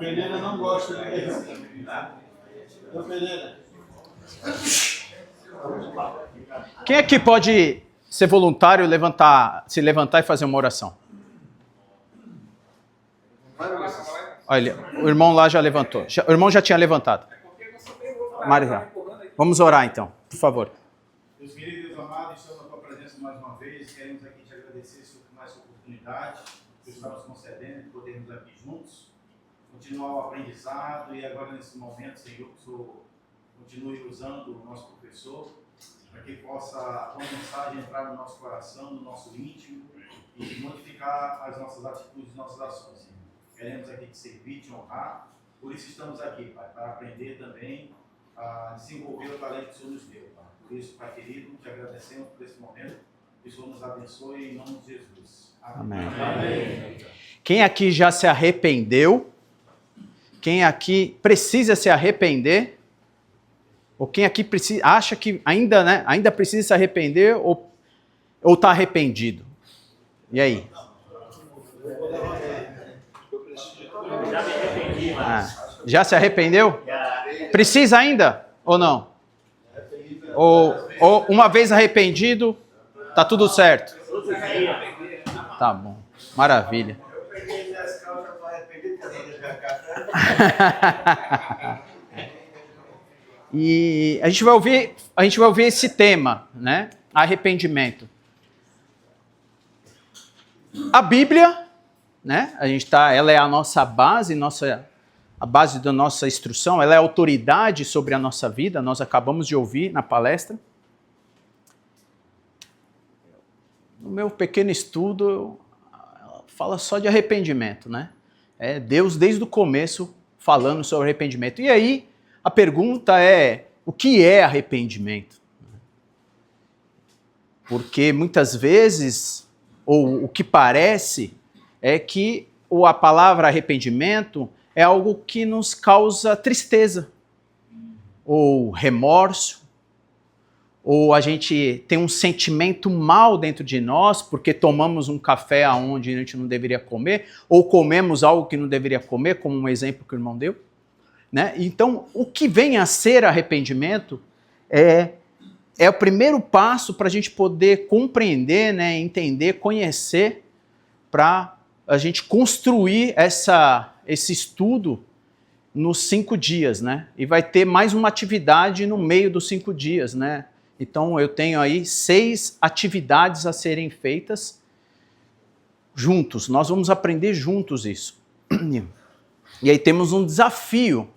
Pereira não gosta de ninguém. Ô Pereira. Quem aqui pode ser voluntário, se levantar e fazer uma oração? Olha, o irmão lá já levantou. O irmão já tinha levantado. Maria, vamos orar então, por favor. Meus queridos amados, estamos na tua presença mais uma vez. Queremos aqui te agradecer por mais essa oportunidade que está nos concedendo de podermos aqui juntos continuar o aprendizado. E agora, nesse momento, Senhor, que o Senhor continue usando o nosso professor para que possa a tua mensagem entrar no nosso coração, no nosso íntimo e modificar as nossas atitudes, nossas ações, Senhor. Queremos aqui te servir, te honrar. Por isso estamos aqui, Pai, para aprender também a desenvolver o talento que o Senhor nos deu, Pai. Por isso, Pai querido, te agradecemos por esse momento. Que o Senhor nos abençoe em nome de Jesus. Amém. Amém. Quem aqui já se arrependeu? Quem aqui precisa se arrepender? Ou quem aqui acha que ainda precisa se arrepender ou está arrependido? E aí? Já me arrependi, Já se arrependeu? Precisa ainda ou não? Ou uma vez arrependido, tá tudo certo? Tá bom, maravilha. Eu peguei minhas calças para arrepender E a gente vai ouvir esse tema, né? Arrependimento. A Bíblia, né? Ela é a nossa base, a base da nossa instrução, ela é a autoridade sobre a nossa vida, nós acabamos de ouvir na palestra. No meu pequeno estudo, fala só de arrependimento, né? É Deus desde o começo falando sobre arrependimento. E aí, a pergunta é, o que é arrependimento? Porque muitas vezes, ou o que parece, é que a palavra arrependimento é algo que nos causa tristeza, ou remorso, ou a gente tem um sentimento mal dentro de nós porque tomamos um café onde a gente não deveria comer, ou comemos algo que não deveria comer, como um exemplo que o irmão deu. Né? Então, o que vem a ser arrependimento é o primeiro passo para a gente poder compreender, né, entender, conhecer, para a gente construir esse estudo nos 5 dias, né? E vai ter mais uma atividade no meio dos 5 dias, né? Então eu tenho aí 6 atividades a serem feitas juntos. Nós vamos aprender juntos isso. E aí temos um desafio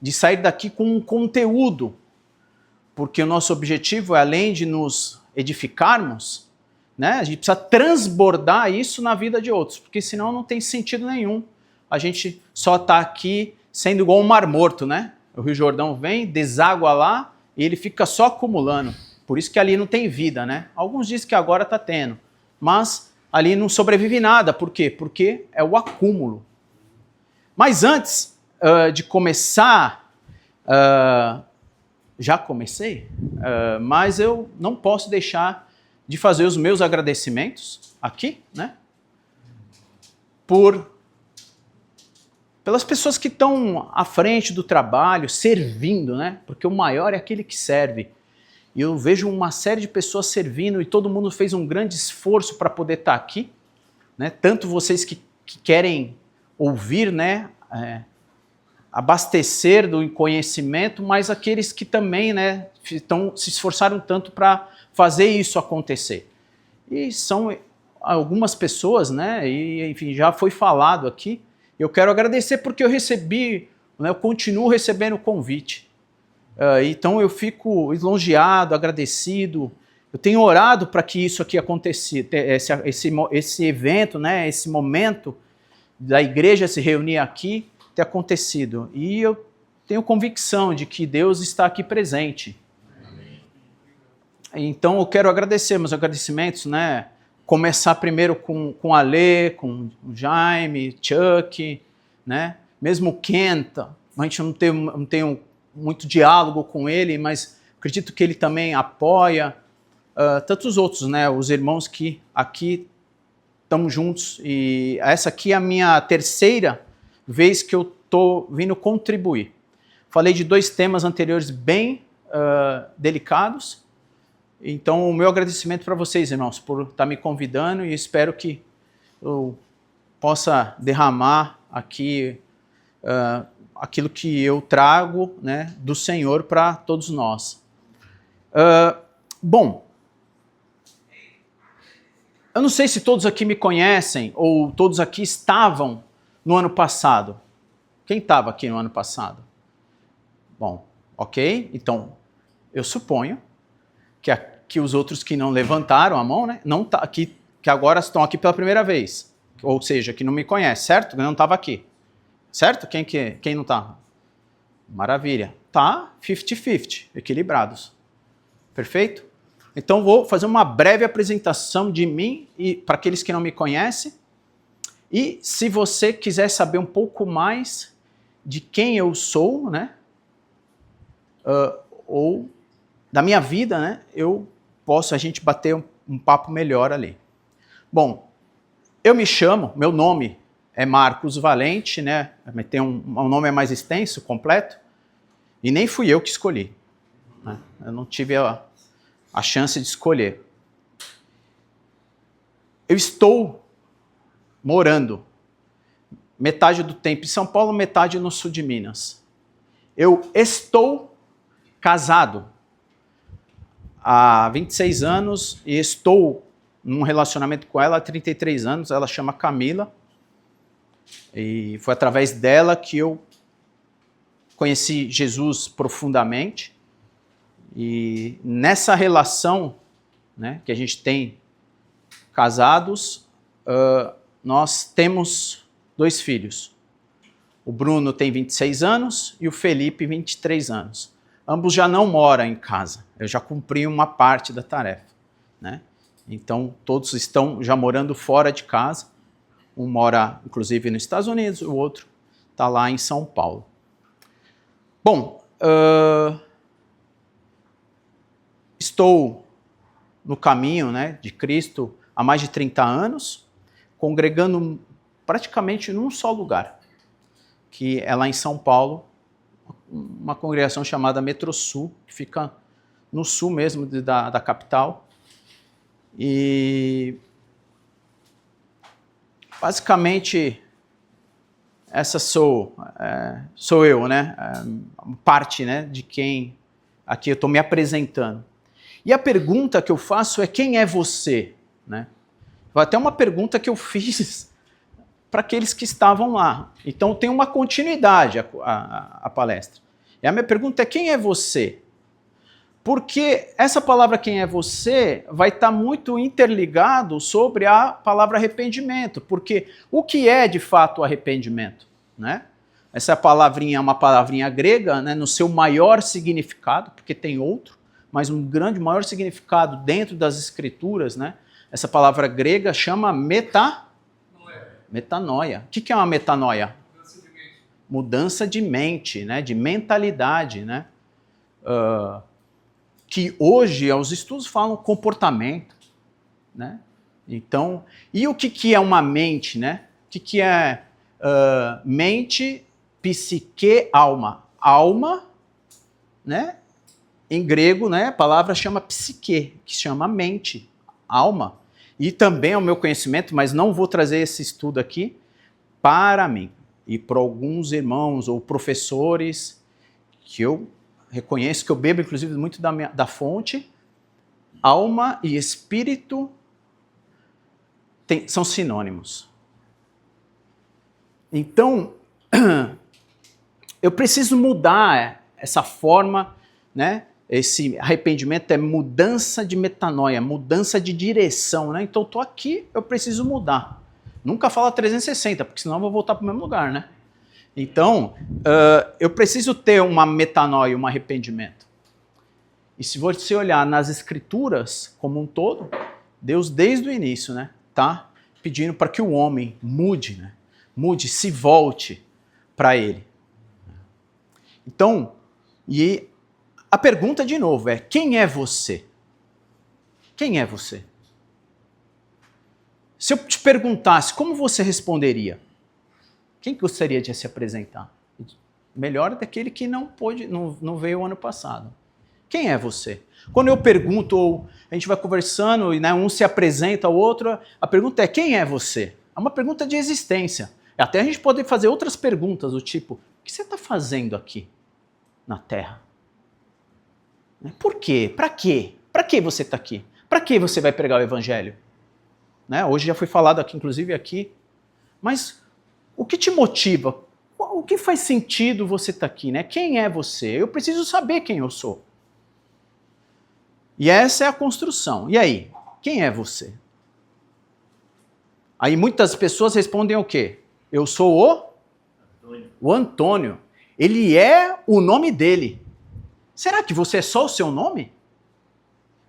de sair daqui com um conteúdo, porque o nosso objetivo é, além de nos edificarmos, né, a gente precisa transbordar isso na vida de outros, porque senão não tem sentido nenhum. A gente só está aqui sendo igual um mar morto, né? O Rio Jordão vem, deságua lá e ele fica só acumulando. Por isso que ali não tem vida, né? Alguns dizem que agora está tendo, mas ali não sobrevive nada. Por quê? Porque é o acúmulo. Mas antes de começar, já comecei, mas eu não posso deixar de fazer os meus agradecimentos aqui, né? Pelas pessoas que estão à frente do trabalho, servindo, né? Porque o maior é aquele que serve. E eu vejo uma série de pessoas servindo e todo mundo fez um grande esforço para poder estar aqui, né? Tanto vocês que querem ouvir, né? Abastecer do conhecimento, mas aqueles que também, né, se esforçaram tanto para fazer isso acontecer. E são algumas pessoas, né, e enfim, já foi falado aqui. Eu quero agradecer porque eu recebi, né, eu continuo recebendo o convite. Então eu fico elogiado, agradecido. Eu tenho orado para que isso aqui acontecesse, esse evento, né, esse momento da igreja se reunir aqui, ter acontecido. E eu tenho convicção de que Deus está aqui presente. Amém. Então eu quero agradecer, meus agradecimentos, né? Começar primeiro com a Lê, com o Jaime, Chuck, né? Mesmo o Kenta, a gente não tem muito diálogo com ele, mas acredito que ele também apoia. Tantos outros, né? Os irmãos que aqui estamos juntos. E essa aqui é a minha terceira vez que eu estou vindo contribuir. Falei de 2 temas anteriores bem delicados. Então, o meu agradecimento para vocês, irmãos, por estar me convidando, e espero que eu possa derramar aqui aquilo que eu trago, né, do Senhor para todos nós. Bom, eu não sei se todos aqui me conhecem ou todos aqui estavam no ano passado. Quem estava aqui no ano passado? Bom, ok? Então, eu suponho que os outros que não levantaram a mão, né, não tá aqui, que agora estão aqui pela primeira vez. Ou seja, que não me conhece, certo? Não estava aqui. Certo? Quem não está? Maravilha. Tá 50-50, equilibrados. Perfeito? Então vou fazer uma breve apresentação de mim e para aqueles que não me conhecem. E se você quiser saber um pouco mais de quem eu sou, né? Ou da minha vida, né? A gente bater um papo melhor ali. Bom, eu me chamo, meu nome é Marcos Valente, né? Tem um nome mais extenso, completo, e nem fui eu que escolhi. Né? Eu não tive a chance de escolher. Eu estou morando metade do tempo em São Paulo, metade no sul de Minas. Eu estou casado há 26 anos e estou num relacionamento com ela há 33 anos. Ela chama Camila. E foi através dela que eu conheci Jesus profundamente. E nessa relação, né, que a gente tem casados, nós temos 2 filhos. O Bruno tem 26 anos e o Felipe 23 anos. Ambos já não moram em casa. Eu já cumpri uma parte da tarefa, né? Então, todos estão já morando fora de casa. Um mora, inclusive, nos Estados Unidos, o outro está lá em São Paulo. Bom, estou no caminho, né, de Cristo há mais de 30 anos, congregando praticamente num só lugar, que é lá em São Paulo, uma congregação chamada Metrosul, que fica no sul mesmo da capital. E basicamente essa sou eu, né? Parte, né, de quem aqui eu estou me apresentando. E a pergunta que eu faço é: quem é você? Né? Foi até uma pergunta que eu fiz para aqueles que estavam lá. Então tem uma continuidade a palestra. E a minha pergunta é: quem é você? Porque essa palavra "quem é você" vai estar muito interligado sobre a palavra arrependimento. Porque o que é de fato o arrependimento? Né? Essa palavrinha é uma palavrinha grega, né, no seu maior significado, porque tem outro, mas maior significado dentro das escrituras, né? Essa palavra grega chama metanoia. O que é uma metanoia? Mudança de mente, né? De mentalidade, né? Que hoje os estudos falam comportamento, né? Então, e o que é uma mente, né? O que é mente, psique, alma? Alma, né? Em grego, né? A palavra chama psique, que chama mente, alma. E também é o meu conhecimento, mas não vou trazer esse estudo aqui para mim e para alguns irmãos ou professores que eu reconheço, que eu bebo inclusive muito da fonte. Alma e espírito são sinônimos. Então, eu preciso mudar essa forma, né? Esse arrependimento é mudança de metanoia, mudança de direção, né? Então eu estou aqui, eu preciso mudar. Nunca fala 360, porque senão eu vou voltar para o mesmo lugar, né? Então, eu preciso ter uma metanoia, um arrependimento. E se você olhar nas escrituras como um todo, Deus desde o início, né, tá pedindo para que o homem mude, né? Mude, se volte para ele. Então, e a pergunta de novo é: quem é você? Quem é você? Se eu te perguntasse, como você responderia? Quem gostaria de se apresentar? Melhor daquele que não veio ano passado. Quem é você? Quando eu pergunto, ou a gente vai conversando, e um se apresenta ao outro, a pergunta é: quem é você? É uma pergunta de existência. Até a gente pode fazer outras perguntas, do tipo: o que você está fazendo aqui na Terra? Por quê? Para quê? Para que você está aqui? Para que você vai pregar o Evangelho? Hoje já foi falado aqui, inclusive aqui. Mas o que te motiva? O que faz sentido você estar aqui? Quem é você? Eu preciso saber quem eu sou. E essa é a construção. E aí? Quem é você? Aí muitas pessoas respondem o quê? Eu sou o Antônio. Ele é o nome dele. Será que você é só o seu nome?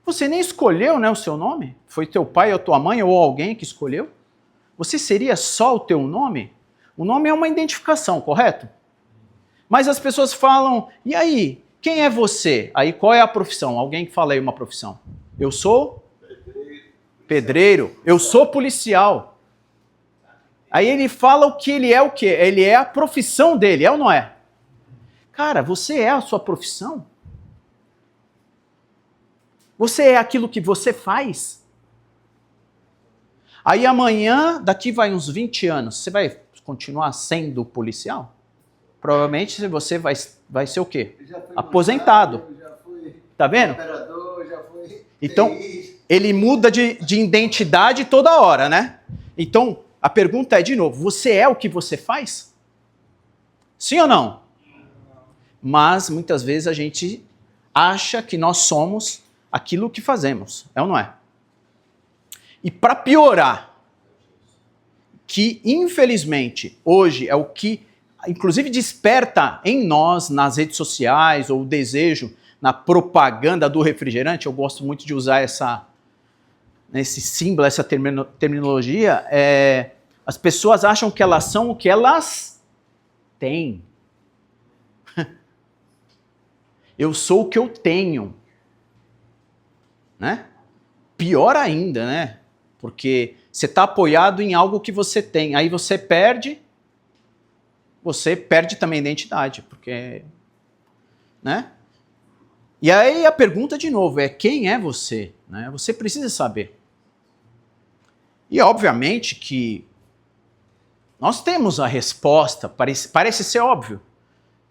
Você nem escolheu, o seu nome? Foi teu pai ou tua mãe ou alguém que escolheu? Você seria só o teu nome? O nome é uma identificação, correto? Mas as pessoas falam: e aí? Quem é você? Aí qual é a profissão? Alguém que fala aí uma profissão. Eu sou pedreiro. Eu sou policial. Aí ele fala o que ele é o quê? Ele é a profissão dele, é ou não é? Cara, você é a sua profissão? Você é aquilo que você faz? Aí amanhã, daqui vai uns 20 anos, você vai continuar sendo policial? Provavelmente você vai ser o quê? Aposentado. Tá vendo? Então, ele muda de identidade toda hora, né? Então, a pergunta é, de novo, você é o que você faz? Sim ou não? Mas, muitas vezes, a gente acha que nós somos aquilo que fazemos. É ou não é? E para piorar, que infelizmente hoje é o que inclusive desperta em nós, nas redes sociais, ou o desejo na propaganda do refrigerante, eu gosto muito de usar esse símbolo, essa terminologia, as pessoas acham que elas são o que elas têm. Eu sou o que eu tenho. Pior ainda, porque você está apoiado em algo que você tem, aí você perde também a identidade, porque, E aí a pergunta de novo é: quem é você? Você precisa saber. E obviamente que nós temos a resposta, parece ser óbvio,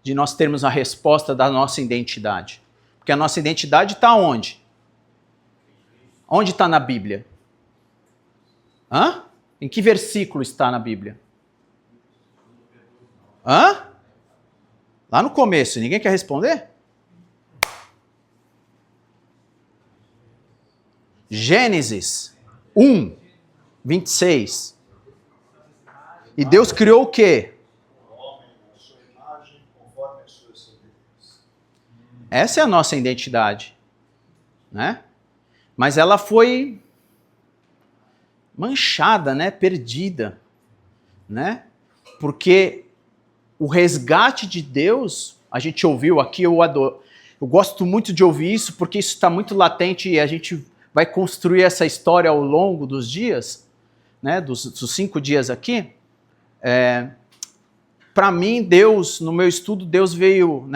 de nós termos a resposta da nossa identidade. Porque a nossa identidade está onde? Onde está na Bíblia? Em que versículo está na Bíblia? Lá no começo, ninguém quer responder? Gênesis 1, 26. E Deus criou o quê? Essa é a nossa identidade, Mas ela foi manchada, perdida, Porque o resgate de Deus, a gente ouviu aqui, eu gosto muito de ouvir isso, porque isso está muito latente e a gente vai construir essa história ao longo dos dias, dos 5 dias aqui. Para mim, Deus, no meu estudo, Deus veio,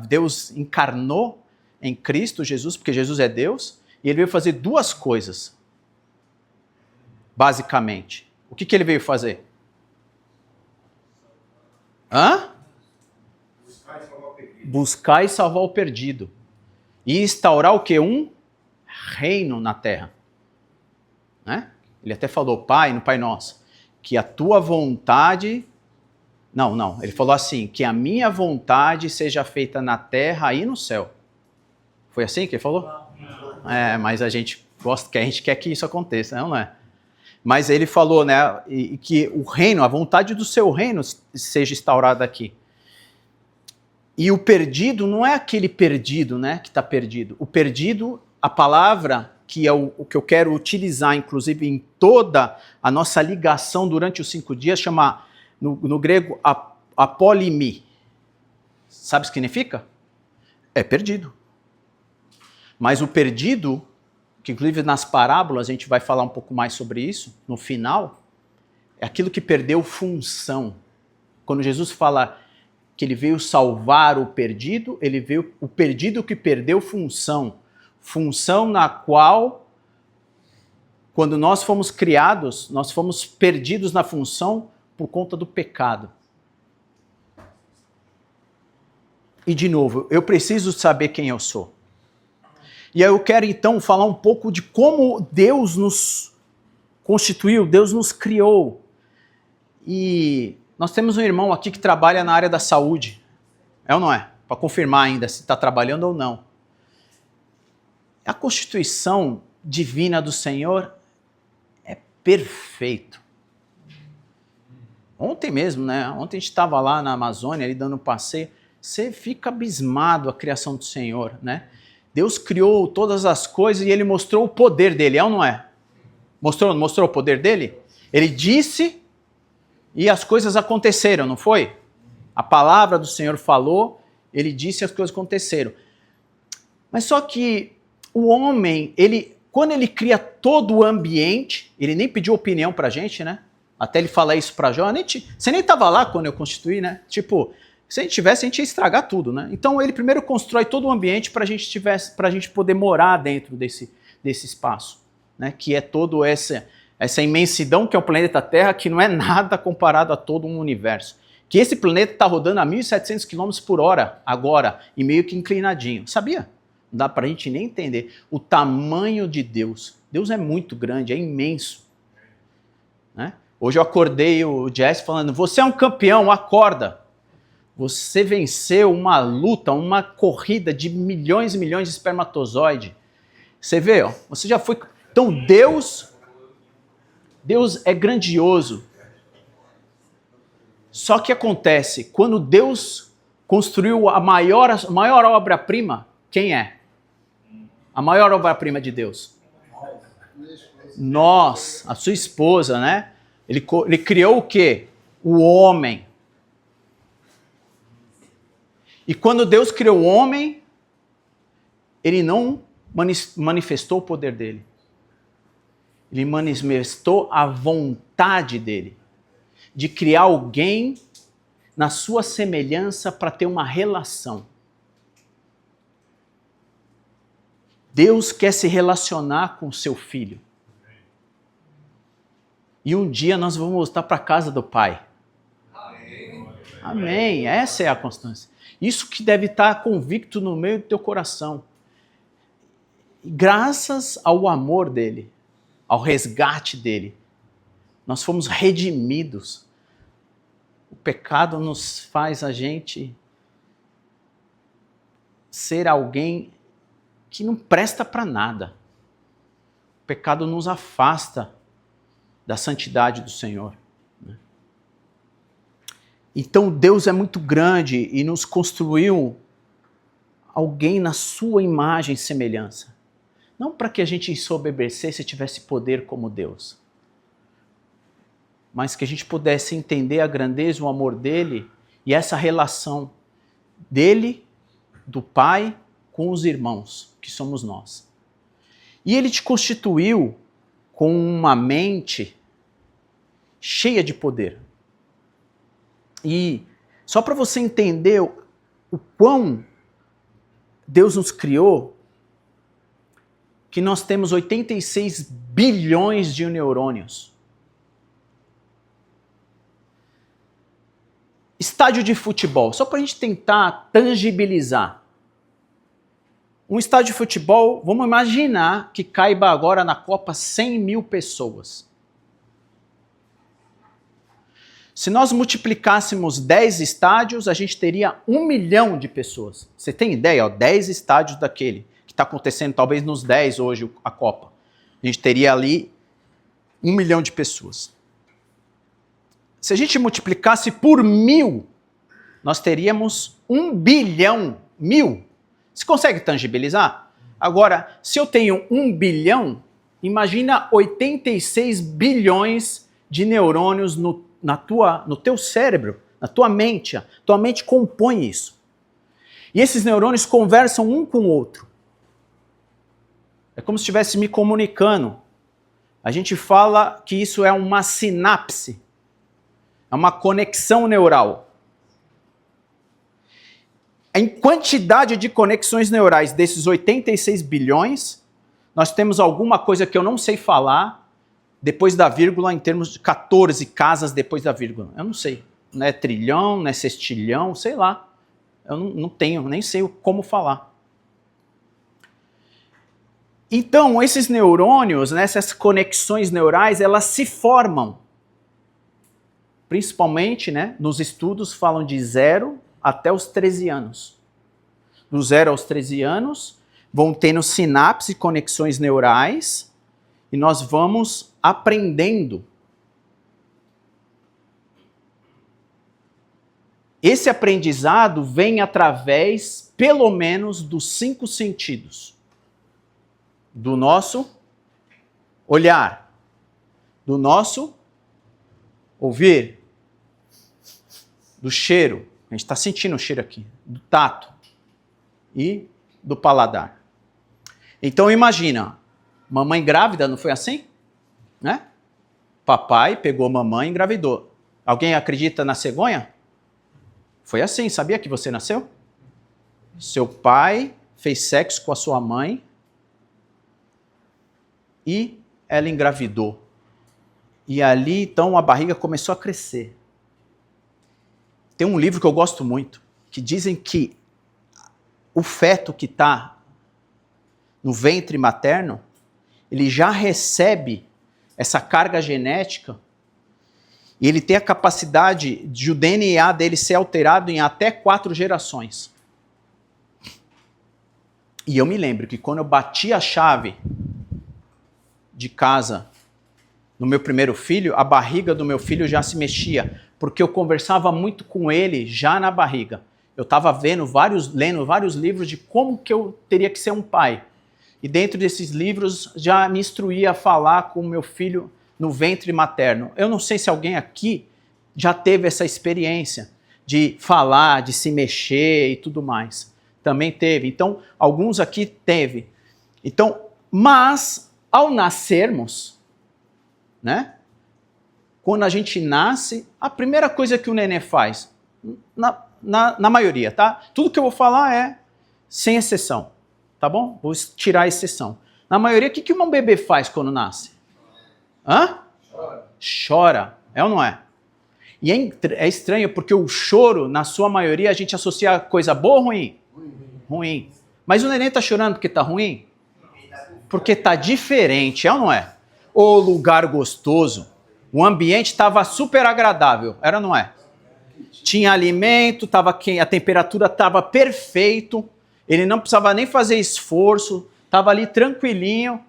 Deus encarnou em Cristo Jesus, porque Jesus é Deus, e ele veio fazer 2 coisas, basicamente. O que ele veio fazer? Buscar e salvar o perdido. E instaurar o quê? Um reino na terra. Ele até falou, Pai, no Pai Nosso, que a tua vontade... Não, ele falou assim, que a minha vontade seja feita na terra e no céu. Foi assim que ele falou? Mas a gente quer que isso aconteça, não é? Mas ele falou, e que o reino, a vontade do seu reino seja instaurada aqui. E o perdido não é aquele perdido, que está perdido. O perdido, a palavra que é o que eu quero utilizar, inclusive em toda a nossa ligação durante os 5 dias, chama no grego apólimi. Sabe o que significa? É perdido. Mas o perdido, que inclusive nas parábolas a gente vai falar um pouco mais sobre isso, no final, é aquilo que perdeu função. Quando Jesus fala, que ele veio salvar o perdido, ele veio o perdido que perdeu função. Função na qual, quando nós fomos criados, nós fomos perdidos na função por conta do pecado. E de novo, eu preciso saber quem eu sou. E aí eu quero então falar um pouco de como Deus nos constituiu, Deus nos criou. E nós temos um irmão aqui que trabalha na área da saúde. É ou não é? Para confirmar ainda se está trabalhando ou não. A constituição divina do Senhor é perfeito. Ontem mesmo, né? Ontem a gente estava lá na Amazônia, ali dando um passeio. Você fica abismado a criação do Senhor, né? Deus criou todas as coisas e Ele mostrou o poder dele, é ou não é? Mostrou o poder dele? Ele disse e as coisas aconteceram, não foi? A palavra do Senhor falou, Ele disse e as coisas aconteceram. Mas só que o homem, quando ele cria todo o ambiente, ele nem pediu opinião pra gente, né? Até ele falar isso pra Jó, você nem estava lá quando eu constituí, né? Tipo, se a gente tivesse, a gente ia estragar tudo, né? Então ele primeiro constrói todo o ambiente para a gente poder morar dentro desse espaço, né? Que é todo essa imensidão que é o planeta Terra, que não é nada comparado a todo um universo. Que esse planeta está rodando a 1.700 km por hora agora, e meio que inclinadinho. Sabia? Não dá para a gente nem entender o tamanho de Deus. Deus é muito grande, é imenso. Né? Hoje eu acordei o Jess falando, você é um campeão, acorda. Você venceu uma luta, uma corrida de milhões e milhões de espermatozoides. Você vê, ó, você já foi... Então Deus é grandioso. Só que acontece, quando Deus construiu a maior obra-prima, quem é? A maior obra-prima de Deus? Nós, a sua esposa, né? Ele criou o quê? O homem. E quando Deus criou o homem, ele não manifestou o poder dele. Ele manifestou a vontade dele de criar alguém na sua semelhança para ter uma relação. Deus quer se relacionar com o seu filho. E um dia nós vamos voltar para a casa do Pai. Amém. Amém. Essa é a constância. Isso que deve estar convicto no meio do teu coração. Graças ao amor dele, ao resgate dele, nós fomos redimidos. O pecado nos faz a gente ser alguém que não presta para nada. O pecado nos afasta da santidade do Senhor. Então Deus é muito grande e nos construiu alguém na sua imagem e semelhança. Não para que a gente ensoberbecesse e tivesse poder como Deus, mas que a gente pudesse entender a grandeza e o amor dele e essa relação dele, do Pai, com os irmãos, que somos nós. E ele te constituiu com uma mente cheia de poder. E só para você entender o quão Deus nos criou, que nós temos 86 bilhões de neurônios. Estádio de futebol, só para a gente tentar tangibilizar. Um estádio de futebol, vamos imaginar que caiba agora na Copa 100 mil pessoas. Se nós multiplicássemos 10 estádios, a gente teria 1 milhão de pessoas. Você tem ideia? 10 estádios daquele, que está acontecendo talvez nos 10 hoje, a Copa. A gente teria ali 1 milhão de pessoas. Se a gente multiplicasse por 1000, nós teríamos 1 bilhão, 1000. Você consegue tangibilizar? Agora, se eu tenho 1 bilhão, imagina 86 bilhões de neurônios no teu cérebro, na tua mente. A tua mente compõe isso. E esses neurônios conversam um com o outro. É como se estivesse me comunicando. A gente fala que isso é uma sinapse. É uma conexão neural. em quantidade de conexões neurais desses 86 bilhões, nós temos alguma coisa que eu não sei falar depois da vírgula, em termos de 14 casas depois da vírgula. Eu não sei. Não é trilhão, não é sextilhão, sei lá. Eu não tenho, nem sei como falar. Então, esses neurônios, né, essas conexões neurais, elas se formam. Principalmente, né, nos estudos falam de 0 até os 13 anos. Do 0 aos 13 anos, vão tendo sinapses e conexões neurais, e nós vamos aprendendo. Esse aprendizado vem através, pelo menos, dos 5 sentidos. Do nosso olhar, do nosso ouvir, do cheiro, a gente está sentindo o cheiro aqui, do tato e do paladar. Então imagina, mamãe grávida, não foi assim? Né? Papai pegou mamãe e engravidou. Alguém acredita na cegonha? Foi assim, sabia que você nasceu? Seu pai fez sexo com a sua mãe e ela engravidou. E ali, então, a barriga começou a crescer. Tem um livro que eu gosto muito, que dizem que o feto que está no ventre materno, ele já recebe essa carga genética e ele tem a capacidade de o DNA dele ser alterado em até 4 gerações. E eu me lembro que quando eu bati a chave de casa no meu primeiro filho, a barriga do meu filho já se mexia, porque eu conversava muito com ele já na barriga. Eu estava lendo vários livros de como que eu teria que ser um pai. E dentro desses livros já me instruía a falar com o meu filho no ventre materno. Eu não sei se alguém aqui já teve essa experiência de falar, de se mexer e tudo mais. Também teve. Então, alguns aqui teve. Então, mas, ao nascermos, né? Quando a gente nasce, a primeira coisa que o neném faz, na maioria, tá? Tudo que eu vou falar é sem exceção, tá bom? Vou tirar a exceção. Na maioria, o que um bebê faz quando nasce? Hã? Chora. É ou não é? E é estranho porque o choro, na sua maioria, a gente associa a coisa boa ou ruim? Ruim. Mas o neném tá chorando porque tá ruim? Porque tá diferente, é ou não é? O lugar gostoso, o ambiente estava super agradável, era ou não é? Tinha alimento, a temperatura estava perfeito, ele não precisava nem fazer esforço, estava ali tranquilinho.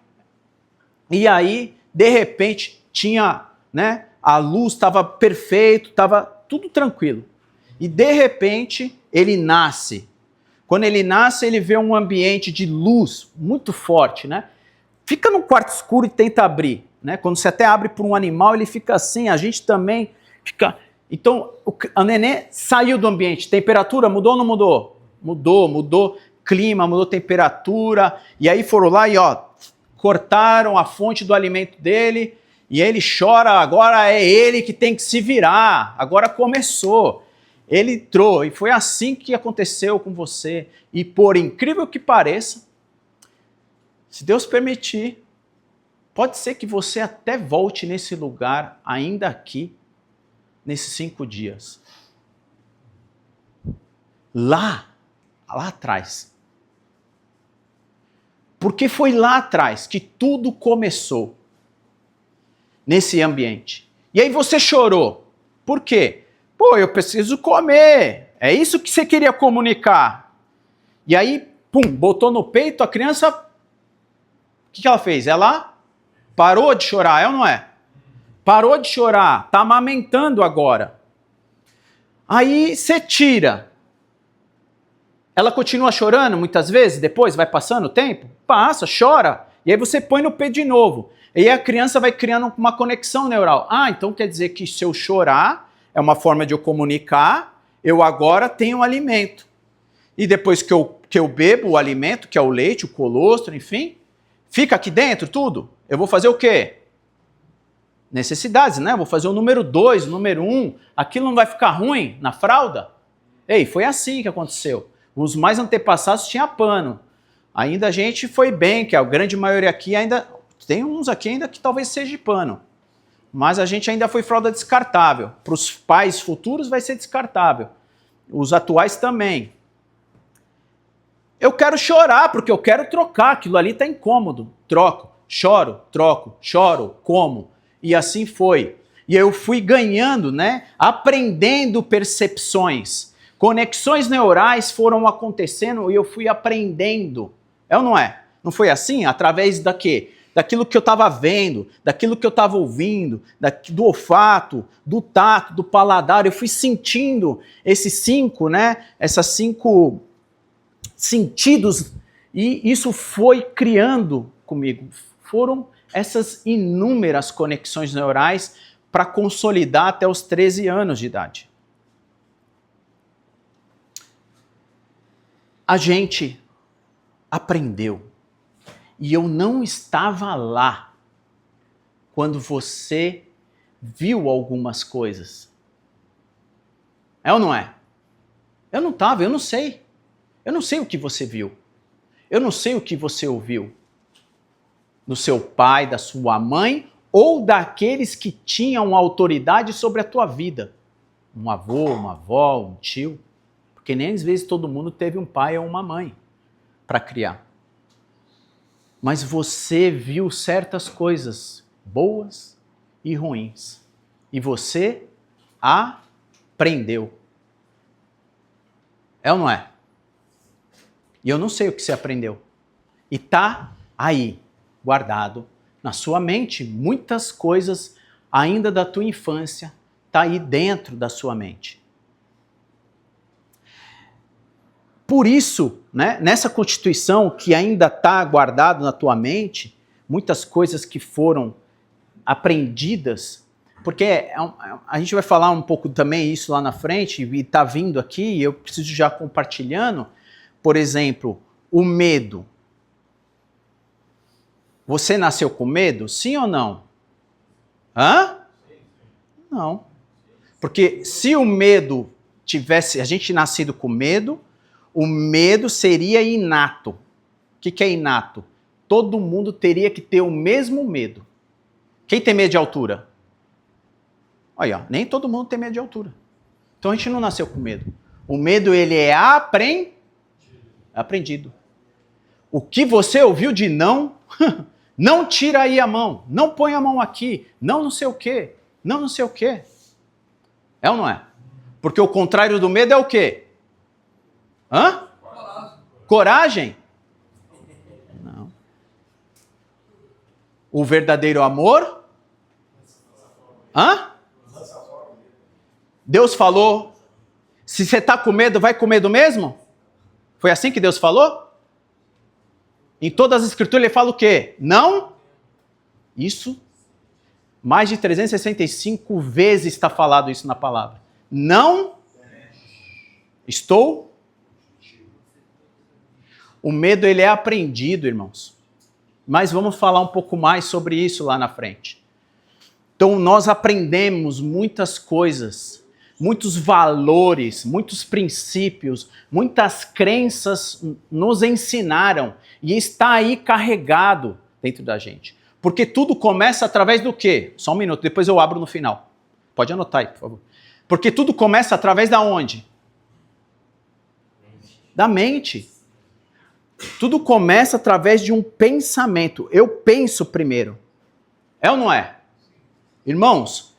E aí, de repente, tinha, né, a luz estava perfeito, estava tudo tranquilo. E de repente, ele nasce. Quando ele nasce, ele vê um ambiente de luz muito forte, né? Fica num quarto escuro e tenta abrir, né? Quando você até abre para um animal, ele fica assim, a gente também fica... Então, a neném saiu do ambiente. Temperatura mudou ou não mudou? Mudou clima, mudou temperatura. E aí foram lá e cortaram a fonte do alimento dele. E ele chora, agora é ele que tem que se virar. Agora começou. Ele entrou. E foi assim que aconteceu com você. E por incrível que pareça, se Deus permitir, pode ser que você até volte nesse lugar ainda aqui, nesses 5 dias. Lá atrás. Porque foi lá atrás que tudo começou. Nesse ambiente. E aí você chorou. Por quê? Pô, eu preciso comer. É isso que você queria comunicar. E aí, pum, botou no peito a criança. O que ela fez? Ela parou de chorar, é ou não é? Parou de chorar, tá amamentando agora. Aí você tira. Ela continua chorando muitas vezes, depois vai passando o tempo? Passa, chora. E aí você põe no peito de novo. E aí a criança vai criando uma conexão neural. Ah, então quer dizer que se eu chorar, é uma forma de eu comunicar, eu agora tenho um alimento. E depois que eu bebo o alimento, que é o leite, o colostro, enfim, fica aqui dentro tudo, eu vou fazer o quê? Necessidades, né? Vou fazer o número 2, o número 1, aquilo não vai ficar ruim na fralda? Ei, foi assim que aconteceu. Os mais antepassados tinha pano. Ainda a gente foi bem, que a grande maioria aqui ainda... Tem uns aqui ainda que talvez seja de pano. Mas a gente ainda foi fralda descartável. Para os pais futuros vai ser descartável. Os atuais também. Eu quero chorar, porque eu quero trocar. Aquilo ali está incômodo. Troco, choro, como. E assim foi. E eu fui ganhando, né? Aprendendo percepções. Conexões neurais foram acontecendo e eu fui aprendendo. É ou não é? Não foi assim? Através da quê? Daquilo que eu estava vendo, daquilo que eu estava ouvindo, do olfato, do tato, do paladar. Eu fui sentindo esses 5, né? Essas 5 sentidos, e isso foi criando comigo. Foram essas inúmeras conexões neurais para consolidar até os 13 anos de idade. A gente aprendeu. E eu não estava lá quando você viu algumas coisas. É ou não é? Eu não estava, eu não sei. Eu não sei o que você viu. Eu não sei o que você ouviu. Do seu pai, da sua mãe, ou daqueles que tinham autoridade sobre a tua vida. Um avô, uma avó, um tio. Porque nem às vezes todo mundo teve um pai ou uma mãe para criar. Mas você viu certas coisas boas e ruins. E você aprendeu. É ou não é? E eu não sei o que você aprendeu. E tá aí, guardado na sua mente, muitas coisas ainda da tua infância, tá aí dentro da sua mente. Por isso, né, nessa constituição que ainda está guardado na tua mente, muitas coisas que foram aprendidas, porque a gente vai falar um pouco também isso lá na frente, e está vindo aqui, e eu preciso já compartilhando, por exemplo, o medo. Você nasceu com medo? Sim ou não? Hã? Não. Porque se o medo tivesse, a gente nascido com medo, o medo seria inato. O que é inato? Todo mundo teria que ter o mesmo medo. Quem tem medo de altura? Olha, nem todo mundo tem medo de altura. Então a gente não nasceu com medo. O medo, ele é aprendido. O que você ouviu de não, não tira aí a mão, não põe a mão aqui, não sei o quê, não sei o quê. É ou não é? Porque o contrário do medo é o quê? Hã? Coragem? Não. O verdadeiro amor? Hã? Deus falou, se você está com medo, vai com medo mesmo? Foi assim que Deus falou? Em todas as escrituras ele fala o quê? Não? Isso, mais de 365 vezes está falado isso na palavra. Não estou. O medo, ele é aprendido, irmãos. Mas vamos falar um pouco mais sobre isso lá na frente. Então, nós aprendemos muitas coisas, muitos valores, muitos princípios, muitas crenças nos ensinaram e está aí carregado dentro da gente. Porque tudo começa através do quê? Só um minuto, depois eu abro no final. Pode anotar aí, por favor. Porque tudo começa através da onde? Da mente. Tudo começa através de um pensamento. Eu penso primeiro. É ou não é? Irmãos,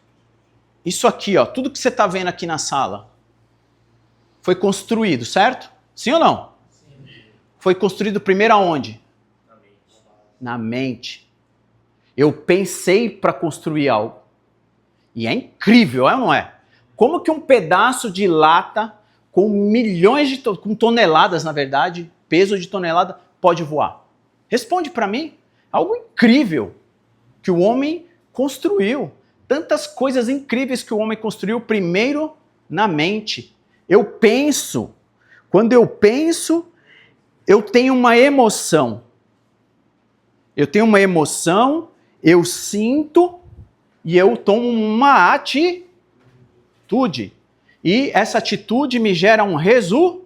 isso aqui, ó, tudo que você está vendo aqui na sala foi construído, certo? Sim ou não? Sim. Foi construído primeiro aonde? Na mente. Na mente. Eu pensei para construir algo. E é incrível, é ou não é? Como que um pedaço de lata com milhões de com toneladas, na verdade, peso de tonelada, pode voar? Responde para mim. Algo incrível que o homem construiu. Tantas coisas incríveis que o homem construiu primeiro na mente. Eu penso. Quando eu penso, eu tenho uma emoção. Eu tenho uma emoção, eu sinto e eu tomo uma atitude. E essa atitude me gera um resultado.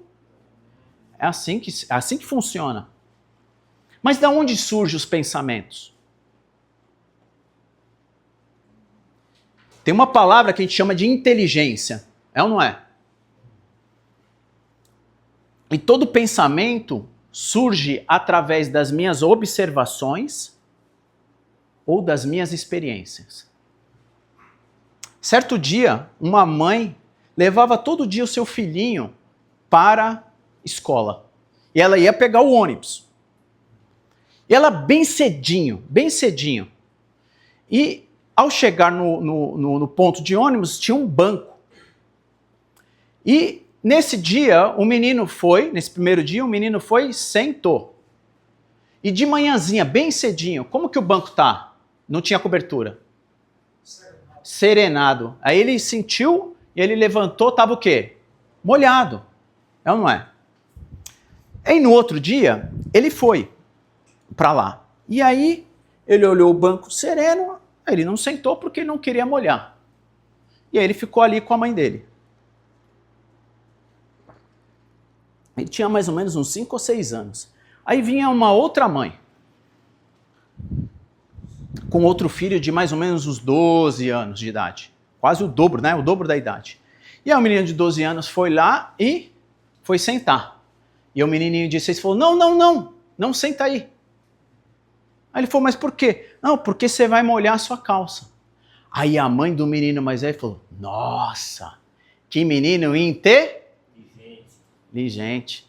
É assim que funciona. Mas de onde surgem os pensamentos? Tem uma palavra que a gente chama de inteligência. É ou não é? E todo pensamento surge através das minhas observações ou das minhas experiências. Certo dia, uma mãe levava todo dia o seu filhinho para a escola. E ela ia pegar o ônibus. E ela bem cedinho. E ao chegar no ponto de ônibus, tinha um banco. E nesse primeiro dia, o menino foi e sentou. E de manhãzinha, bem cedinho, como que o banco tá? Não tinha cobertura. Serenado. Aí ele sentiu, e ele levantou, estava o quê? Molhado. É ou não é? Aí no outro dia, ele foi para lá. E aí, ele olhou o banco sereno, ele não sentou porque ele não queria molhar. E aí ele ficou ali com a mãe dele. Ele tinha mais ou menos uns 5 ou 6 anos. Aí vinha uma outra mãe, com outro filho de mais ou menos uns 12 anos de idade. Quase o dobro, né? O dobro da idade. E aí o menino de 12 anos foi lá e foi sentar. E o menininho de 6 falou, não senta aí. Aí ele falou, mas por quê? Não, porque você vai molhar a sua calça. Aí a mãe do menino mais velho falou, nossa, que menino inteligente.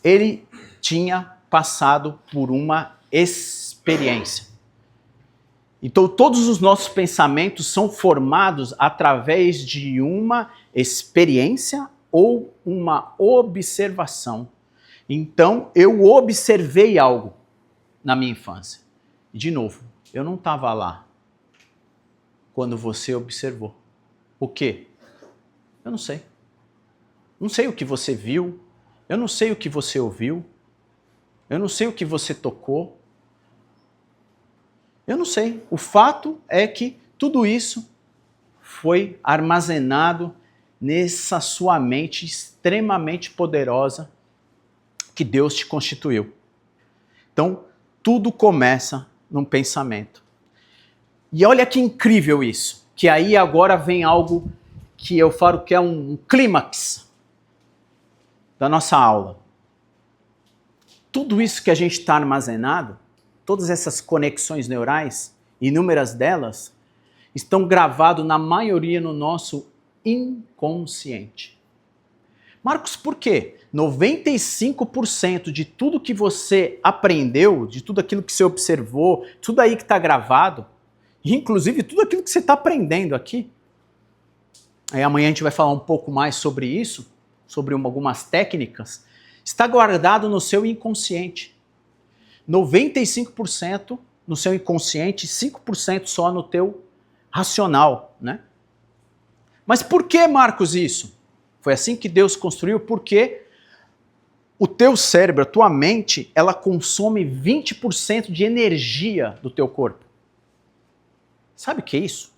Ele tinha passado por uma experiência. Então todos os nossos pensamentos são formados através de uma experiência ou uma observação. Então eu observei algo na minha infância. E de novo, eu não estava lá quando você observou. O quê? Eu não sei. Não sei o que você viu, eu não sei o que você ouviu, eu não sei o que você tocou. Eu não sei. O fato é que tudo isso foi armazenado nessa sua mente extremamente poderosa que Deus te constituiu. Então, tudo começa num pensamento. E olha que incrível isso, que aí agora vem algo que eu falo que é um clímax da nossa aula. Tudo isso que a gente está armazenado, todas essas conexões neurais, inúmeras delas, estão gravadas na maioria no nosso inconsciente. Marcos, por quê? 95% de tudo que você aprendeu, de tudo aquilo que você observou, tudo aí que está gravado, inclusive tudo aquilo que você está aprendendo aqui. Aí amanhã a gente vai falar um pouco mais sobre isso, sobre algumas técnicas, está guardado no seu inconsciente. 95% no seu inconsciente, 5% só no teu racional, né? Mas por que, Marcos, isso? Foi assim que Deus construiu, porque o teu cérebro, a tua mente, ela consome 20% de energia do teu corpo. Sabe o que é isso?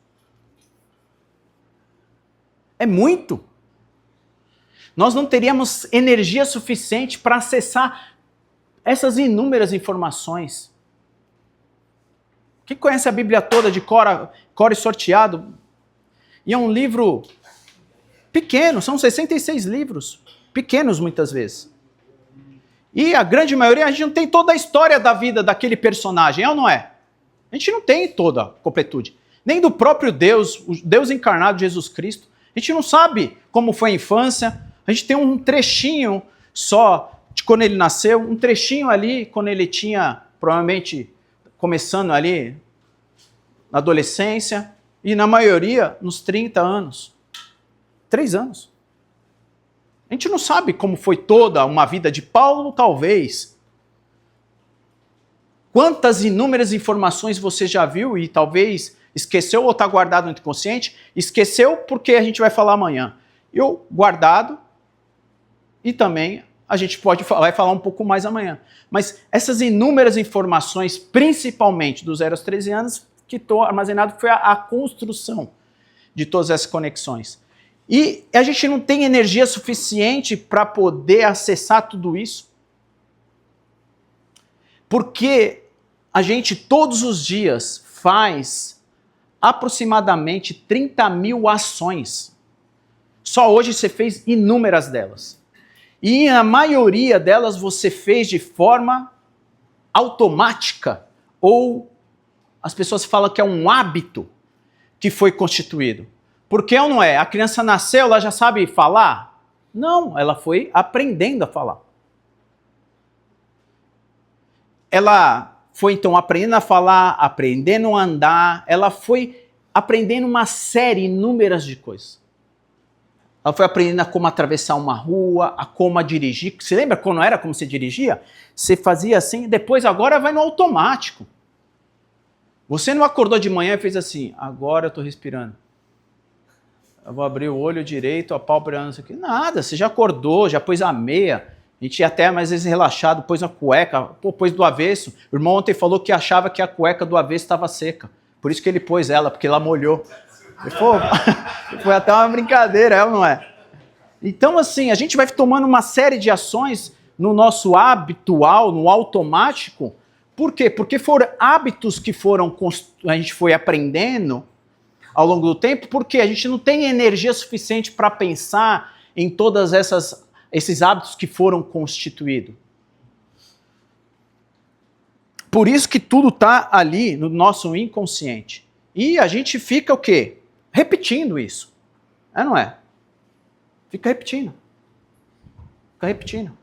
É muito. Nós não teríamos energia suficiente para acessar essas inúmeras informações. Quem conhece a Bíblia toda de cor e sorteado? E é um livro pequeno, são 66 livros, pequenos muitas vezes. E a grande maioria, a gente não tem toda a história da vida daquele personagem, é ou não é? A gente não tem toda a completude. Nem do próprio Deus, o Deus encarnado, Jesus Cristo. A gente não sabe como foi a infância. A gente tem um trechinho só de quando ele nasceu, um trechinho ali quando ele tinha, provavelmente, começando ali na adolescência, e na maioria nos 30 anos. 3 anos. A gente não sabe como foi toda uma vida de Paulo, talvez. Quantas inúmeras informações você já viu e talvez esqueceu ou está guardado no inconsciente? Esqueceu porque a gente vai falar amanhã. Eu guardado e também a gente vai falar um pouco mais amanhã. Mas essas inúmeras informações, principalmente dos 0 aos 13 anos, que estou armazenado foi a construção de todas essas conexões. E a gente não tem energia suficiente para poder acessar tudo isso. Porque a gente todos os dias faz aproximadamente 30 mil ações. Só hoje você fez inúmeras delas. E a maioria delas você fez de forma automática. Ou as pessoas falam que é um hábito que foi constituído. Por que ou não é? A criança nasceu, ela já sabe falar? Não, ela foi aprendendo a falar. Ela foi então aprendendo a falar, aprendendo a andar, ela foi aprendendo uma série, inúmeras de coisas. Ela foi aprendendo a como atravessar uma rua, a como dirigir. Você lembra quando era como você dirigia? Você fazia assim, depois agora vai no automático. Você não acordou de manhã e fez assim, agora eu estou respirando. Eu vou abrir o olho direito, a pálpebra, não sei o quê. Nada, você já acordou, já pôs a meia. A gente ia até mais vezes relaxado, pôs a cueca, pôs do avesso. O irmão ontem falou que achava que a cueca do avesso estava seca. Por isso que ele pôs ela, porque ela molhou. Foi até uma brincadeira, é ou não é? Então, assim, a gente vai tomando uma série de ações no nosso habitual, no automático. Por quê? Porque foram hábitos que a gente foi aprendendo ao longo do tempo, porque a gente não tem energia suficiente para pensar em todas esses hábitos que foram constituídos. Por isso que tudo está ali no nosso inconsciente. E a gente fica o quê? Repetindo isso. É, não é? Fica repetindo. Fica repetindo.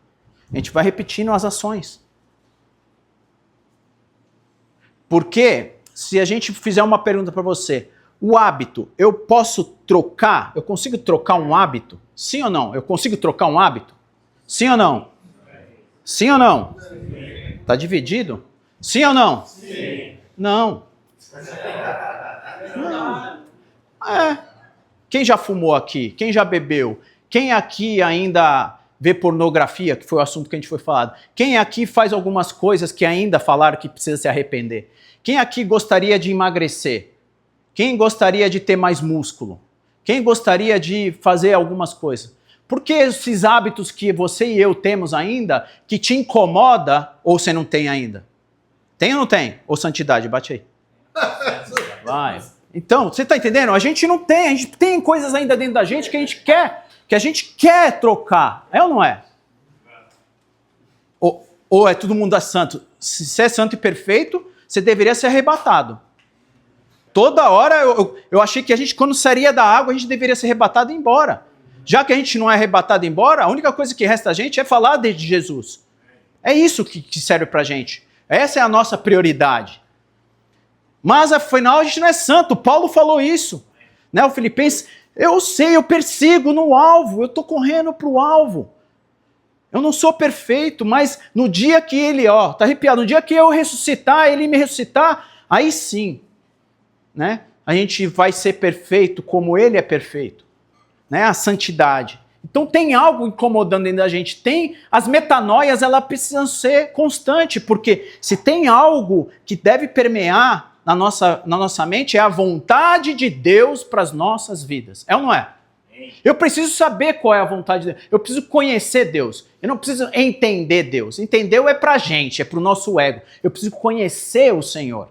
A gente vai repetindo as ações. Porque se a gente fizer uma pergunta para você, o hábito, eu posso trocar? Eu consigo trocar um hábito? Sim ou não? Eu consigo trocar um hábito? Sim ou não? Sim ou não? Está dividido? Sim ou não? Sim. Não. Não. Quem já fumou aqui? Quem já bebeu? Quem aqui ainda vê pornografia, que foi o assunto que a gente foi falado? Quem aqui faz algumas coisas que ainda falaram que precisa se arrepender? Quem aqui gostaria de emagrecer? Quem gostaria de ter mais músculo? Quem gostaria de fazer algumas coisas? Por que esses hábitos que você e eu temos ainda, que te incomoda, ou você não tem ainda? Tem ou não tem? Ou santidade? Bate aí. Vai. Então, você está entendendo? A gente não tem, a gente tem coisas ainda dentro da gente que a gente quer trocar. É ou não é? Ou é todo mundo é santo? Se você é santo e perfeito, você deveria ser arrebatado. Toda hora eu achei que a gente, quando sairia da água, a gente deveria ser arrebatado e ir embora. Já que a gente não é arrebatado e ir embora, a única coisa que resta a gente é falar de Jesus. É isso que serve pra gente. Essa é a nossa prioridade. Mas afinal a gente não é santo. Paulo falou isso. Né? O Filipenses, eu sei, eu persigo no alvo, eu estou correndo para o alvo. Eu não sou perfeito, mas no dia que ele, tá arrepiado, no dia que eu ressuscitar, ele me ressuscitar, aí sim, né? A gente vai ser perfeito como ele é perfeito. Né? A santidade. Então tem algo incomodando dentro da gente. Tem as metanoias, elas precisam ser constantes, porque se tem algo que deve permear na nossa mente, é a vontade de Deus para as nossas vidas. É ou não é? Eu preciso saber qual é a vontade de Deus. Eu preciso conhecer Deus. Eu não preciso entender Deus. Entender é para a gente, é para o nosso ego. Eu preciso conhecer o Senhor.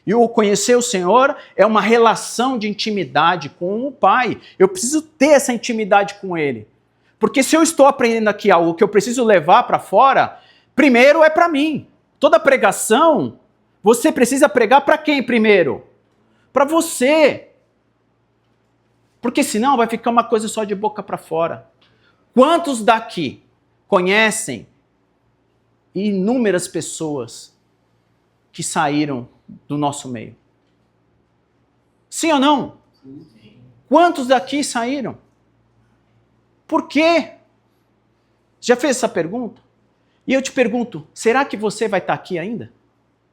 E o conhecer o Senhor é uma relação de intimidade com o Pai. Eu preciso ter essa intimidade com Ele. Porque se eu estou aprendendo aqui algo que eu preciso levar para fora, primeiro é para mim. Toda pregação, você precisa pregar para quem primeiro? Para você. Porque senão vai ficar uma coisa só de boca para fora. Quantos daqui conhecem inúmeras pessoas que saíram do nosso meio? Sim ou não? Sim. Quantos daqui saíram? Por quê? Já fez essa pergunta? E eu te pergunto, será que você vai estar aqui ainda?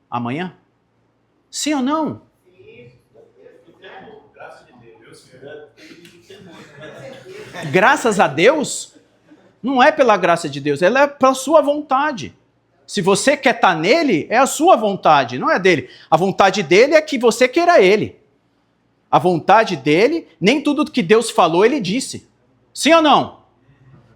Amanhã? Sim ou não? Graças a Deus? Não é pela graça de Deus, ela é pela sua vontade. Se você quer estar nele, é a sua vontade, não é dele. A vontade dele é que você queira ele. a vontade dele, nem tudo que Deus falou ele disse. Sim ou não?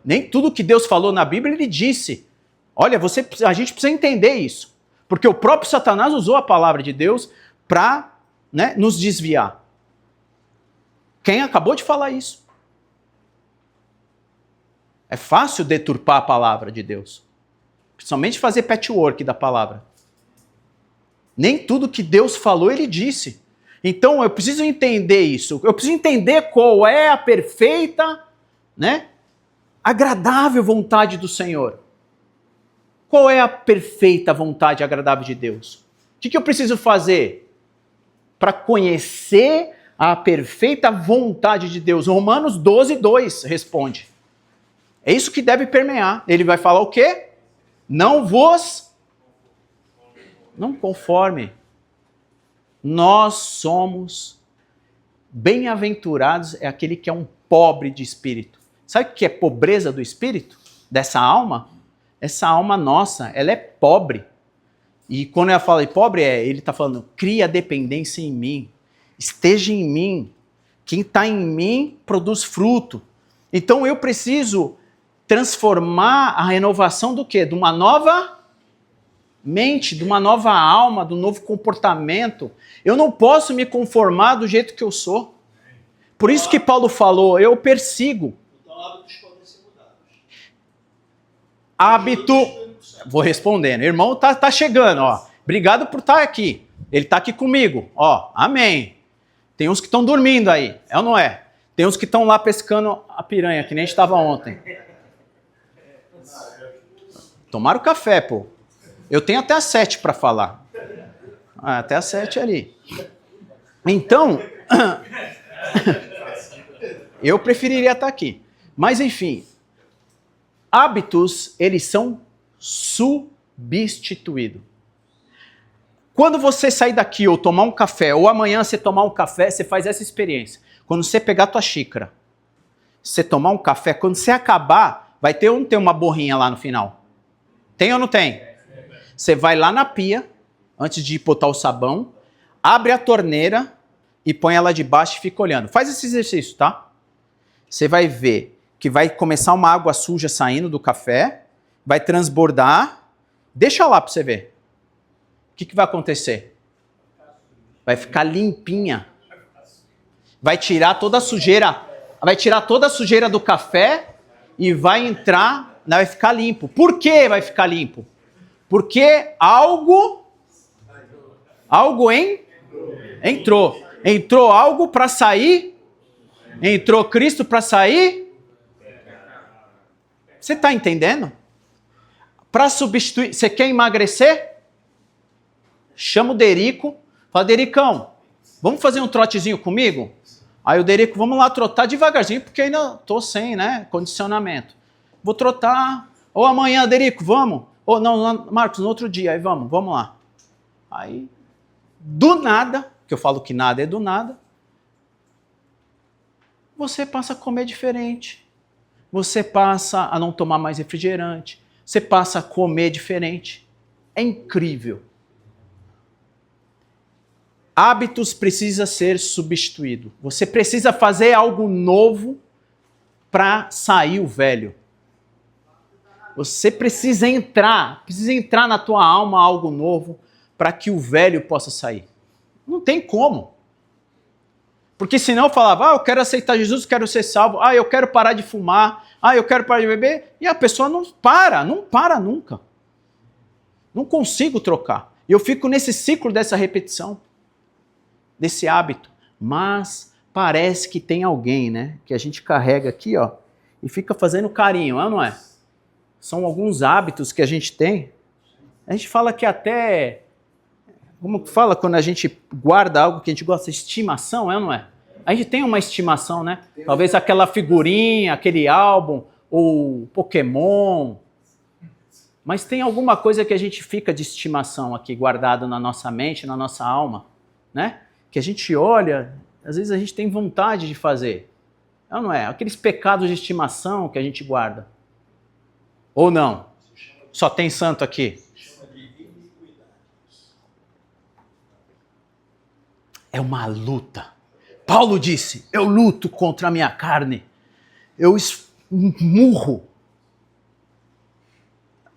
Nem tudo que Deus falou na Bíblia ele disse. Olha, a gente precisa entender isso. Porque o próprio Satanás usou a palavra de Deus para, né, nos desviar. Quem acabou de falar isso? É fácil deturpar a palavra de Deus. Principalmente fazer patchwork da palavra. Nem tudo que Deus falou, ele disse. Então eu preciso entender isso. Eu preciso entender qual é a perfeita, né, agradável vontade do Senhor. Qual é a perfeita vontade agradável de Deus? O que eu preciso fazer para conhecer a perfeita vontade de Deus? Romanos 12:2 responde. É isso que deve permear. Ele vai falar o quê? Não conforme. Nós somos bem-aventurados, é aquele que é um pobre de espírito. Sabe o que é pobreza do espírito? Dessa alma? Essa alma nossa, ela é pobre. E quando ela fala de pobre, ele está falando, cria dependência em mim. Esteja em mim. Quem está em mim produz fruto. Então eu preciso transformar a renovação do quê? De uma nova mente, de uma nova alma, de um novo comportamento. Eu não posso me conformar do jeito que eu sou. Por isso que Paulo falou, eu persigo. Então hábitos podem ser mudados. Hábito, vou respondendo. Irmão tá chegando, ó. Obrigado por estar aqui. Ele está aqui comigo, ó. Amém. Tem uns que estão dormindo aí, é ou não é? Tem uns que estão lá pescando a piranha, que nem a gente estava ontem. Tomaram café, pô. Eu tenho até às 7 para falar. Até às 7 ali. Então, eu preferiria estar aqui. Mas, enfim, hábitos, eles são substituídos. Quando você sair daqui ou tomar um café, ou amanhã você tomar um café, você faz essa experiência. Quando você pegar a tua xícara, você tomar um café, quando você acabar, vai ter ou não ter uma borrinha lá no final? Tem ou não tem? Você vai lá na pia, antes de botar o sabão, abre a torneira e põe ela debaixo e fica olhando. Faz esse exercício, tá? Você vai ver que vai começar uma água suja saindo do café, vai transbordar. Deixa lá para você ver. O que vai acontecer? Vai ficar limpinha. Vai tirar toda a sujeira. Vai tirar toda a sujeira do café e vai entrar, vai ficar limpo. Por que vai ficar limpo? Porque algo entrou. Entrou algo para sair. Entrou Cristo para sair. Você está entendendo? Para substituir. Você quer emagrecer? Chama o Derico. Fala, Dericão, vamos fazer um trotezinho comigo? Aí o Derico, vamos lá trotar devagarzinho, porque ainda estou sem, né, condicionamento. Vou trotar. Ou amanhã, Derico, vamos? Ou não, Marcos, no outro dia, aí vamos lá. Aí, do nada, que eu falo que nada é do nada, você passa a comer diferente. Você passa a não tomar mais refrigerante. Você passa a comer diferente. É incrível. Hábitos precisa ser substituído. Você precisa fazer algo novo para sair o velho. Você precisa entrar na tua alma algo novo para que o velho possa sair. Não tem como. Porque senão eu falava, eu quero aceitar Jesus, quero ser salvo, eu quero parar de fumar, eu quero parar de beber, e a pessoa não para nunca. Não consigo trocar. Eu fico nesse ciclo dessa repetição, desse hábito. Mas parece que tem alguém, né, que a gente carrega aqui, ó, e fica fazendo carinho, não é? São alguns hábitos que a gente tem. A gente fala que até... Como que fala quando a gente guarda algo que a gente gosta? Estimação, não é? A gente tem uma estimação, né? Talvez aquela figurinha, aquele álbum, ou Pokémon. Mas tem alguma coisa que a gente fica de estimação aqui, guardado na nossa mente, na nossa alma, né? Que a gente olha, às vezes a gente tem vontade de fazer. Não é? Aqueles pecados de estimação que a gente guarda. Ou não? Só tem santo aqui. É uma luta. Paulo disse, eu luto contra a minha carne. Eu esmurro.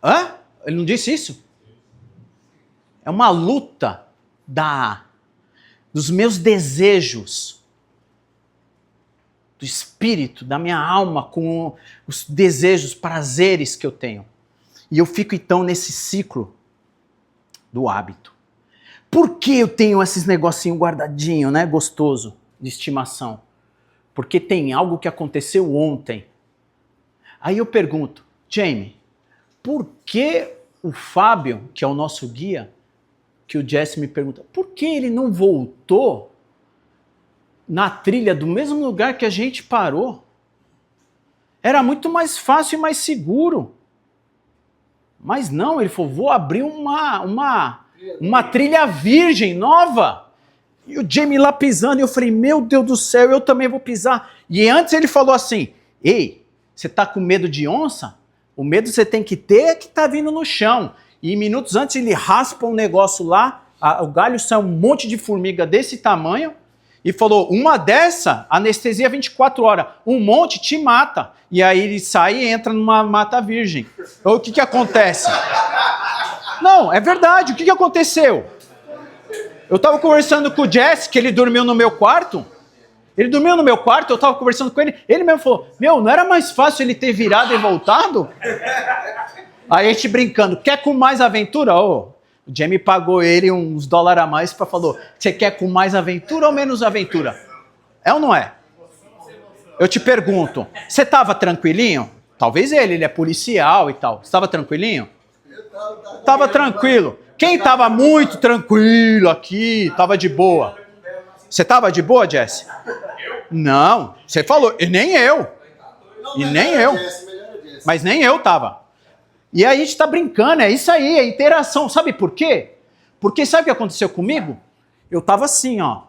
Hã? Ele não disse isso? É uma luta dos meus desejos, do espírito, da minha alma, com os desejos, prazeres que eu tenho. E eu fico então nesse ciclo do hábito. Por que eu tenho esses negocinhos guardadinhos, né, gostoso, de estimação? Porque tem algo que aconteceu ontem. Aí eu pergunto, Jamie, por que o Fábio, que é o nosso guia, que o Jesse me pergunta, por que ele não voltou na trilha do mesmo lugar que a gente parou? Era muito mais fácil e mais seguro. Mas não, ele falou, vou abrir uma trilha virgem, nova. E o Jamie lá pisando, e eu falei, meu Deus do céu, eu também vou pisar. E antes ele falou assim, ei, você tá com medo de onça? O medo você tem que ter é que tá vindo no chão. E minutos antes ele raspa um negócio lá, o galho sai um monte de formiga desse tamanho, e falou, uma dessa, anestesia 24 horas, um monte te mata. E aí ele sai e entra numa mata virgem. Então, o que acontece? Não, é verdade, o que aconteceu? Eu estava conversando com o Jesse, que ele dormiu no meu quarto. Ele dormiu no meu quarto, eu estava conversando com ele. Ele mesmo falou, não era mais fácil ele ter virado e voltado? Aí a gente brincando, quer com mais aventura? O Jamie pagou ele uns dólares a mais para falou, você quer com mais aventura ou menos aventura? É ou não é? Eu te pergunto, você estava tranquilinho? Talvez ele é policial e tal. Você estava tranquilinho? Estava tranquilo. Quem estava muito tranquilo aqui, estava de boa? Você estava de boa, Jesse? Não, você falou, e nem eu. E nem eu. Mas nem eu estava. E aí a gente está brincando, é isso aí, é interação. Sabe por quê? Porque sabe o que aconteceu comigo? Eu estava assim, ó.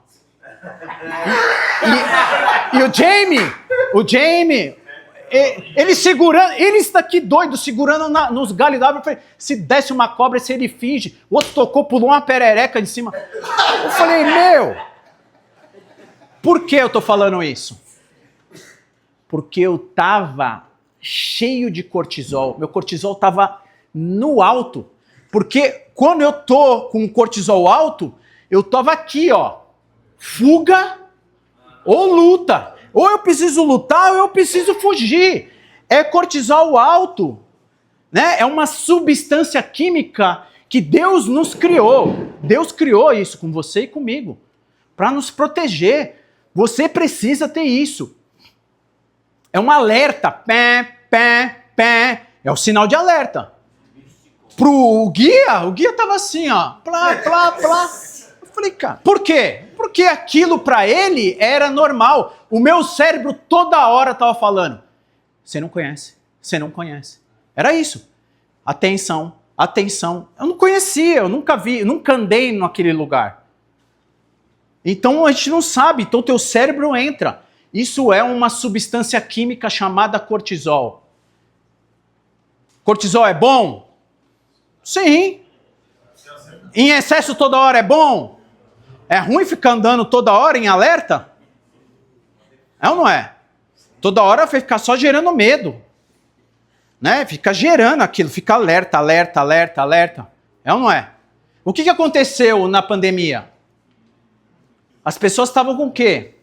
E o Jamie, ele segurando, ele está aqui doido, segurando nos galhos da árvore. Eu falei, se desse uma cobra, se ele finge. O outro tocou, pulou uma perereca de cima. Eu falei, por que eu estou falando isso? Porque eu estava cheio de cortisol. Meu cortisol estava no alto. Porque quando eu tô com cortisol alto, eu estava aqui, ó. Fuga ou luta. Ou eu preciso lutar ou eu preciso fugir. É cortisol alto, né? É uma substância química que Deus nos criou. Deus criou isso com você e comigo para nos proteger. Você precisa ter isso. É um alerta. Pé, pé, pé. É o sinal de alerta. Pro guia, o guia tava assim, ó. Plá, plá, plá. Eu falei, cara, por quê? Porque aquilo para ele era normal. O meu cérebro toda hora tava falando. Você não conhece. Você não conhece. Era isso. Atenção, atenção. Eu não conhecia, eu nunca vi, eu nunca andei naquele lugar. Então a gente não sabe, então teu cérebro entra. Isso é uma substância química chamada cortisol. Cortisol é bom? Sim. Em excesso toda hora é bom? É ruim ficar andando toda hora em alerta? É ou não é? Toda hora vai ficar só gerando medo. Né? Fica gerando aquilo, fica alerta, alerta, alerta, alerta. É ou não é? O que aconteceu na pandemia? As pessoas estavam com o quê?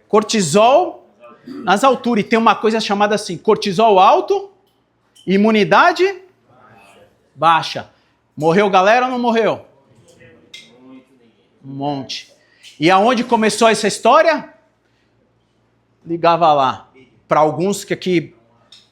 Cortisol nas alturas. E tem uma coisa chamada assim, cortisol alto, imunidade baixa. Morreu galera ou não morreu? Um monte. E aonde começou essa história? Ligava lá. Para alguns que aqui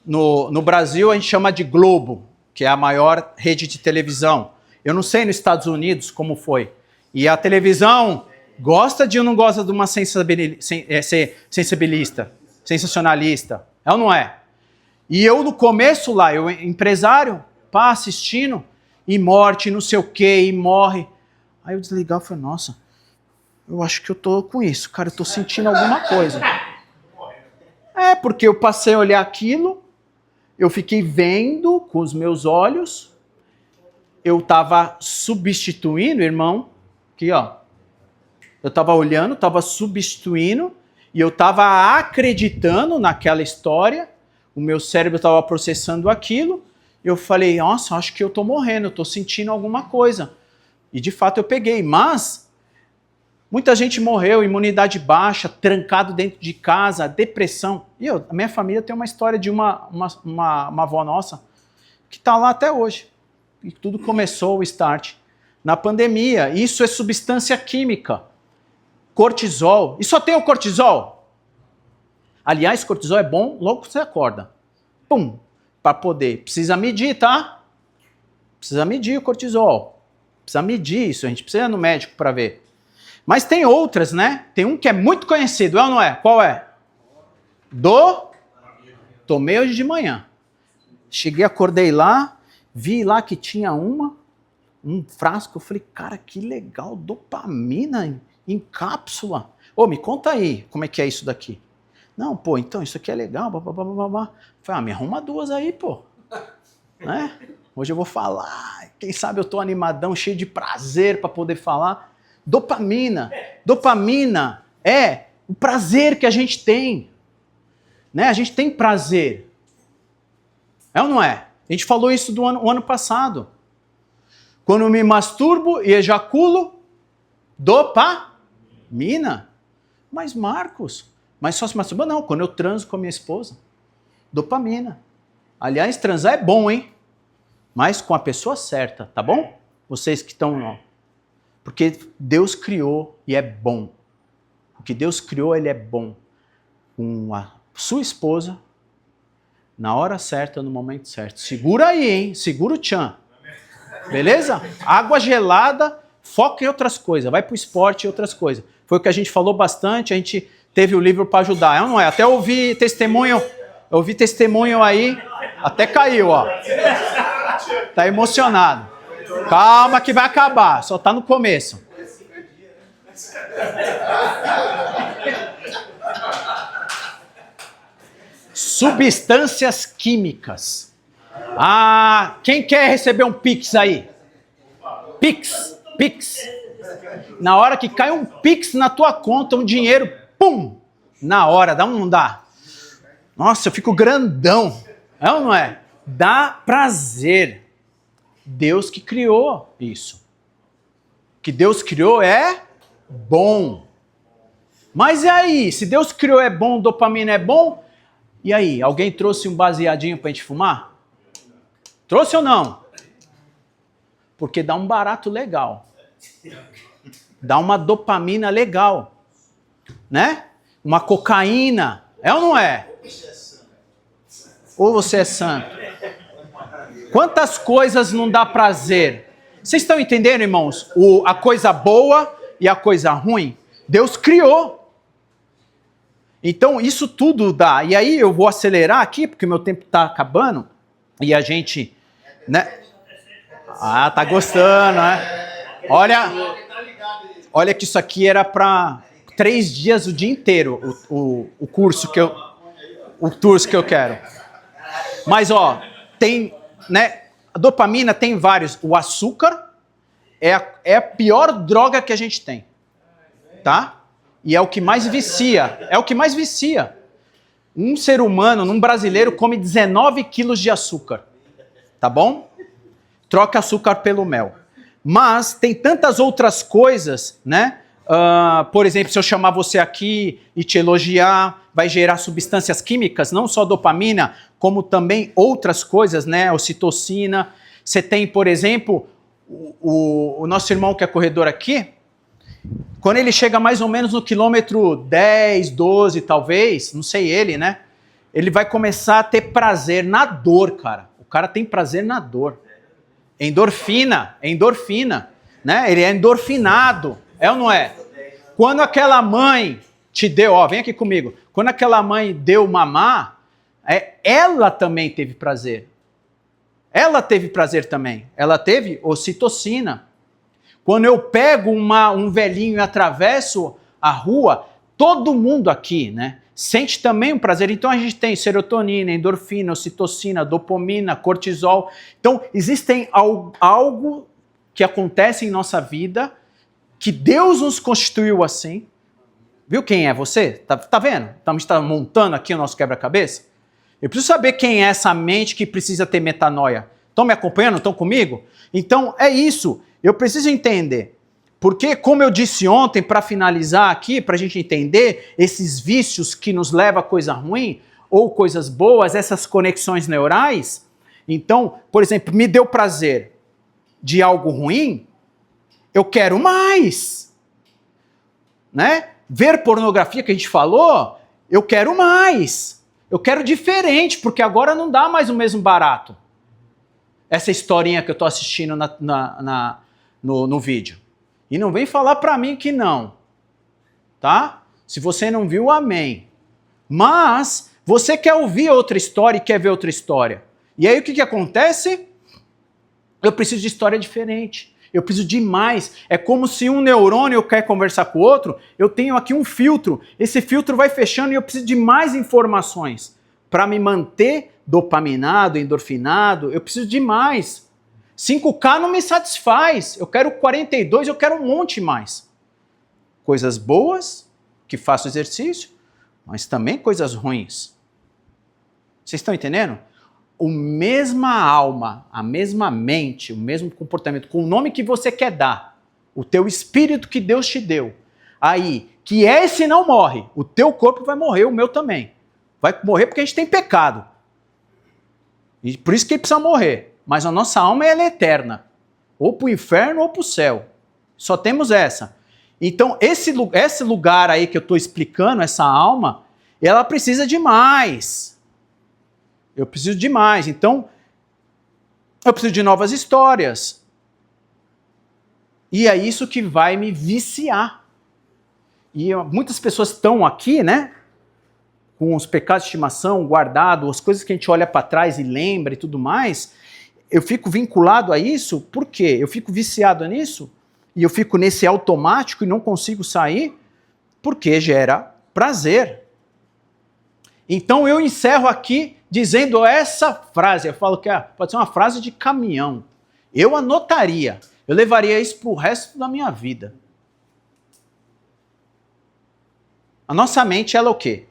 no Brasil a gente chama de Globo, que é a maior rede de televisão. Eu não sei nos Estados Unidos como foi. E a televisão gosta de ou não gosta de uma sensibilista, sensacionalista? É ou não é? E eu no começo lá, eu empresário, pá, assistindo, e morte, não sei o que, e morre. Aí eu desligava e falei, nossa, eu acho que eu tô com isso, cara, eu tô sentindo alguma coisa. É, porque eu passei a olhar aquilo, eu fiquei vendo com os meus olhos, eu tava substituindo, irmão, aqui ó, Eu estava olhando, estava substituindo, e eu estava acreditando naquela história, o meu cérebro estava processando aquilo, eu falei, nossa, acho que eu estou morrendo, eu estou sentindo alguma coisa. E de fato eu peguei, mas muita gente morreu, imunidade baixa, trancado dentro de casa, depressão. E a minha família tem uma história de uma avó nossa que está lá até hoje. E tudo começou, o start, na pandemia. Isso é substância química. Cortisol. E só tem o cortisol? Aliás, cortisol é bom logo que você acorda. Pum! Para poder. Precisa medir, tá? Precisa medir o cortisol. Precisa medir isso. A gente precisa ir no médico para ver. Mas tem outras, né? Tem um que é muito conhecido, é ou não é? Qual é? Tomei hoje de manhã. Cheguei, acordei lá, vi lá que tinha um frasco. Eu falei, cara, que legal, dopamina em cápsula. Ô, me conta aí, como é que é isso daqui? Não, pô, então isso aqui é legal, babá. Falei, me arruma 2 aí, pô. Né? Hoje eu vou falar, quem sabe eu tô animadão, cheio de prazer para poder falar. Dopamina é o prazer que a gente tem. Né? A gente tem prazer. É ou não é? A gente falou isso o ano passado. Quando eu me masturbo e ejaculo, dopamina. Mas Marcos, mas só se masturba? Não, quando eu transo com a minha esposa, dopamina. Aliás, transar é bom, hein? Mas com a pessoa certa, tá bom? Vocês que estão... Porque Deus criou e é bom. O que Deus criou, ele é bom. Com a sua esposa, na hora certa, no momento certo. Segura aí, hein? Segura o tchan. Beleza? Água gelada, foca em outras coisas. Vai pro esporte e outras coisas. Foi o que a gente falou bastante, a gente teve o livro para ajudar. É ou não é? Até ouvi testemunho aí, até caiu, ó. Tá emocionado. Calma que vai acabar, só tá no começo. Substâncias químicas. Quem quer receber um Pix aí? Pix. Na hora que cai um Pix na tua conta, um dinheiro, pum! Na hora, dá ou não dá? Nossa, eu fico grandão. É ou não é? Dá prazer. Deus que criou isso. O que Deus criou é bom. Mas e aí? Se Deus criou é bom, dopamina é bom, e aí? Alguém trouxe um baseadinho pra gente fumar? Trouxe ou não? Porque dá um barato legal. Dá uma dopamina legal. Né? Uma cocaína. É ou não é? Ou você é santo? Quantas coisas não dá prazer? Vocês estão entendendo, irmãos? A coisa boa e a coisa ruim? Deus criou. Então, isso tudo dá. E aí, eu vou acelerar aqui, porque meu tempo está acabando. E a gente... né? Tá gostando, né? Olha que isso aqui era para 3 dias o dia inteiro, o curso que eu quero. Mas, tem... né? A dopamina tem vários. O açúcar é a pior droga que a gente tem. Tá? E é o que mais vicia. Um ser humano, um brasileiro, come 19 quilos de açúcar. Tá bom? Troca açúcar pelo mel. Mas tem tantas outras coisas, né? Por exemplo, se eu chamar você aqui e te elogiar, vai gerar substâncias químicas, não só dopamina, como também outras coisas, né? Ocitocina. Você tem, por exemplo, o nosso irmão que é corredor aqui, quando ele chega mais ou menos no quilômetro 10, 12 talvez, não sei ele, né? Ele vai começar a ter prazer na dor, cara. O cara tem prazer na dor. Endorfina, né? Ele é endorfinado, é ou não é? Quando aquela mãe te deu, vem aqui comigo. Quando aquela mãe deu mamar, ela também teve prazer. Ela teve prazer também. Ela teve ocitocina. Quando eu pego um velhinho e atravesso a rua, todo mundo aqui, né, sente também um prazer. Então a gente tem serotonina, endorfina, ocitocina, dopamina, cortisol. Então existem algo que acontece em nossa vida que Deus nos constituiu assim. Viu quem é você? Tá vendo? Estamos montando aqui o nosso quebra-cabeça. Eu preciso saber quem é essa mente que precisa ter metanoia. Estão me acompanhando? Estão comigo? Então, é isso. Eu preciso entender. Porque, como eu disse ontem, para finalizar aqui, para a gente entender esses vícios que nos levam a coisa ruim ou coisas boas, essas conexões neurais. Então, por exemplo, me deu prazer de algo ruim, eu quero mais. Né? Ver pornografia, que a gente falou, eu quero mais. Eu quero diferente, porque agora não dá mais o mesmo barato. Essa historinha que eu estou assistindo no vídeo. E não vem falar para mim que não. Tá? Se você não viu, amém. Mas você quer ouvir outra história e quer ver outra história. E aí o que acontece? Eu preciso de história diferente. Eu preciso de mais. É como se um neurônio quer conversar com o outro, eu tenho aqui um filtro. Esse filtro vai fechando e eu preciso de mais informações. Para me manter dopaminado, endorfinado, eu preciso de mais. 5K não me satisfaz. Eu quero 42, eu quero um monte mais. Coisas boas, que faço exercício, mas também coisas ruins. Vocês estão entendendo? A mesma alma, a mesma mente, o mesmo comportamento, com o nome que você quer dar, o teu espírito que Deus te deu, aí, que esse não morre, o teu corpo vai morrer, o meu também. Vai morrer porque a gente tem pecado. E por isso que ele precisa morrer. Mas a nossa alma ela é eterna. Ou para o inferno ou para o céu. Só temos essa. Então, esse lugar aí que eu estou explicando, essa alma, ela precisa de mais. Eu preciso de mais. Então, eu preciso de novas histórias. E é isso que vai me viciar. E muitas pessoas estão aqui, né? Com os pecados de estimação guardados, as coisas que a gente olha para trás e lembra e tudo mais. Eu fico vinculado a isso, por quê? Eu fico viciado nisso e eu fico nesse automático e não consigo sair porque gera prazer. Então eu encerro aqui dizendo essa frase, eu falo que pode ser uma frase de caminhão. Eu anotaria, eu levaria isso para o resto da minha vida. A nossa mente, ela é o quê?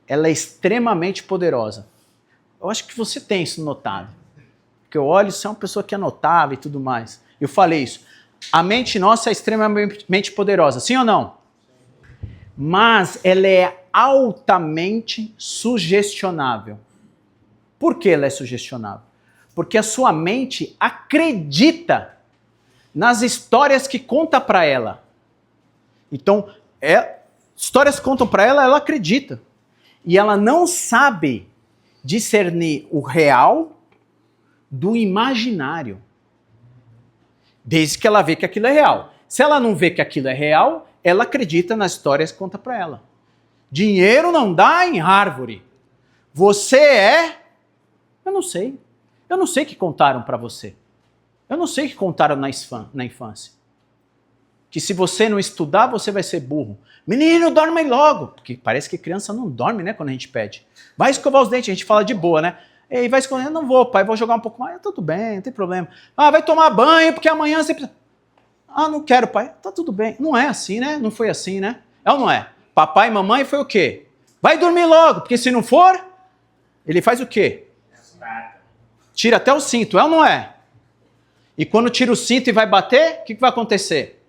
Ela é extremamente poderosa. Eu acho que você tem isso notado. Porque eu olho, você é uma pessoa que anotava e tudo mais. Eu falei isso. A mente nossa é extremamente poderosa, sim ou não? Mas ela é altamente sugestionável. Por que ela é sugestionável? Porque a sua mente acredita nas histórias que conta para ela. Então, histórias que contam para ela, ela acredita. E ela não sabe discernir o real do imaginário. Desde que ela vê que aquilo é real. Se ela não vê que aquilo é real, ela acredita nas histórias que conta para ela. Dinheiro não dá em árvore. Você é... Eu não sei. Eu não sei o que contaram para você. Eu não sei o que contaram na infância. Que se você não estudar, você vai ser burro. Menino, dorme logo. Porque parece que criança não dorme, né, quando a gente pede. Vai escovar os dentes, a gente fala de boa, né? E vai esconder, não vou, pai, vou jogar um pouco mais. Tudo bem, não tem problema. Ah, vai tomar banho, porque amanhã você precisa... Ah, não quero, pai. Tá tudo bem. Não é assim, né? Não foi assim, né? É ou não é? Papai e mamãe foi o quê? Vai dormir logo, porque se não for, ele faz o quê? Tira até o cinto, é ou não é? E quando tira o cinto e vai bater, o que vai acontecer?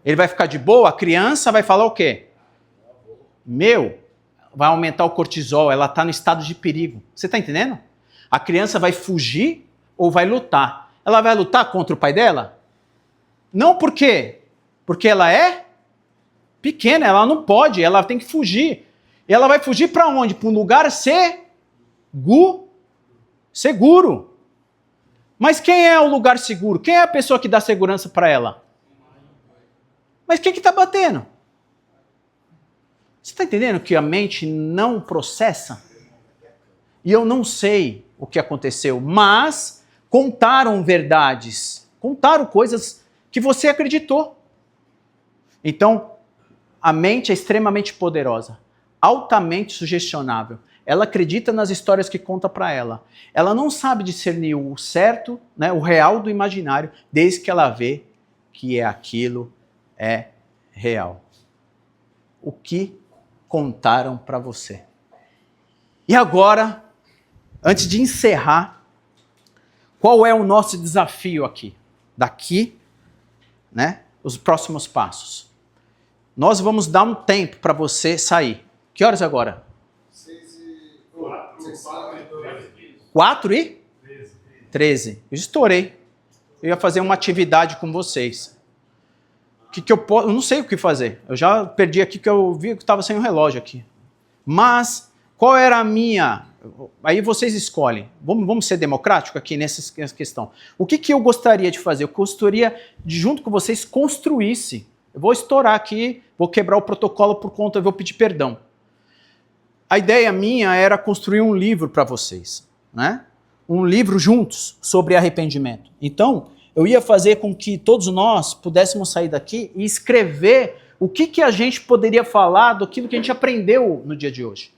Ele vai ficar de boa, a criança vai falar o quê? Vai aumentar o cortisol, ela está no estado de perigo. Você está entendendo? A criança vai fugir ou vai lutar? Ela vai lutar contra o pai dela? Não por quê? Porque ela é pequena, ela não pode, ela tem que fugir. E ela vai fugir para onde? Para um lugar seguro. Mas quem é o lugar seguro? Quem é a pessoa que dá segurança para ela? Mas quem que está batendo? Você está entendendo que a mente não processa? E eu não sei o que aconteceu, mas contaram verdades, contaram coisas que você acreditou. Então, a mente é extremamente poderosa, altamente sugestionável. Ela acredita nas histórias que conta para ela. Ela não sabe discernir o certo, né, o real do imaginário, desde que ela vê que é aquilo é real. O que contaram para você? E agora, antes de encerrar, qual é o nosso desafio aqui? Daqui, né? Os próximos passos. Nós vamos dar um tempo para você sair. Que horas agora? 4 e? 13. Eu estourei. Eu ia fazer uma atividade com vocês. Eu não sei o que fazer. Eu já perdi aqui que eu vi que estava sem o relógio aqui. Mas, qual era a minha... Aí vocês escolhem. Vamos ser democráticos aqui nessa questão. O que eu gostaria de fazer? Eu gostaria de, junto com vocês, construísse. Eu vou estourar aqui, vou quebrar o protocolo por conta, eu vou pedir perdão. A ideia minha era construir um livro para vocês, né? Um livro juntos sobre arrependimento. Então, eu ia fazer com que todos nós pudéssemos sair daqui e escrever o que a gente poderia falar daquilo que a gente aprendeu no dia de hoje.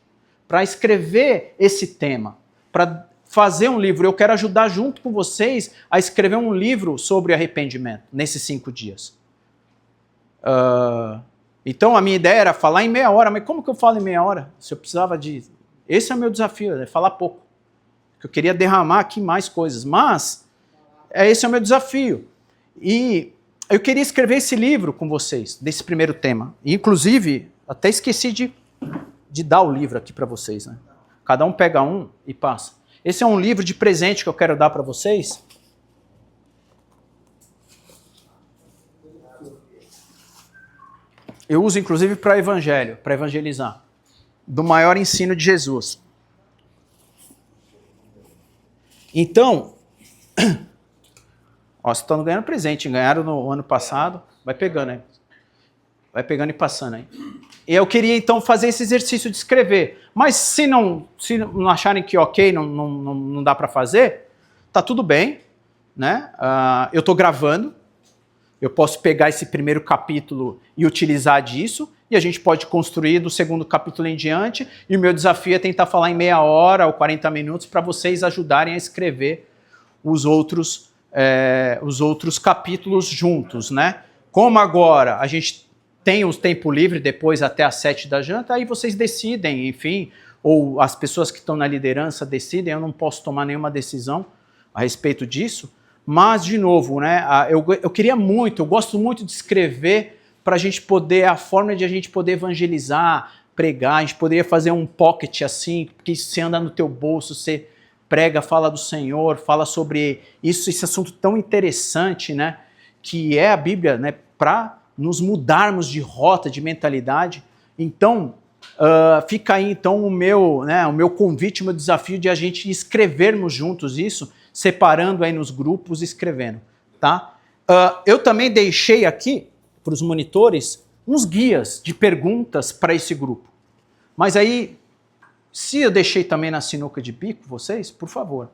Para escrever esse tema, para fazer um livro. Eu quero ajudar junto com vocês a escrever um livro sobre arrependimento nesses 5 dias. Então a minha ideia era falar em meia hora, mas como que eu falo em meia hora? Se eu precisava de... Esse é o meu desafio, é falar pouco. Eu queria derramar aqui mais coisas, mas esse é o meu desafio. E eu queria escrever esse livro com vocês, desse primeiro tema. Inclusive, até esqueci de dar o livro aqui para vocês, né? Cada um pega um e passa. Esse é um livro de presente que eu quero dar para vocês. Eu uso inclusive para evangelho, para evangelizar. Do maior ensino de Jesus. Então, ó, vocês estão ganhando presente, ganharam no ano passado, vai pegando aí. Vai pegando e passando aí. E eu queria então fazer esse exercício de escrever. Mas se não acharem que ok, não dá para fazer, tá tudo bem, né? Eu estou gravando. Eu posso pegar esse primeiro capítulo e utilizar disso, e a gente pode construir do segundo capítulo em diante, e o meu desafio é tentar falar em meia hora ou 40 minutos para vocês ajudarem a escrever os outros capítulos juntos, né? Como agora a gente tem o tempo livre depois até às 7 da janta, aí vocês decidem, enfim, ou as pessoas que estão na liderança decidem, eu não posso tomar nenhuma decisão a respeito disso. Mas, de novo, né, eu gosto muito de escrever para a gente poder, a forma de a gente poder evangelizar, pregar, a gente poderia fazer um pocket assim, porque você anda no teu bolso, você prega, fala do Senhor, fala sobre esse assunto tão interessante, né, que é a Bíblia, né, para nos mudarmos de rota, de mentalidade. Então, fica aí então o meu convite, o meu desafio de a gente escrevermos juntos isso, separando aí nos grupos, escrevendo, tá? Eu também deixei aqui, para os monitores, uns guias de perguntas para esse grupo. Mas aí, se eu deixei também na sinuca de bico, vocês, por favor,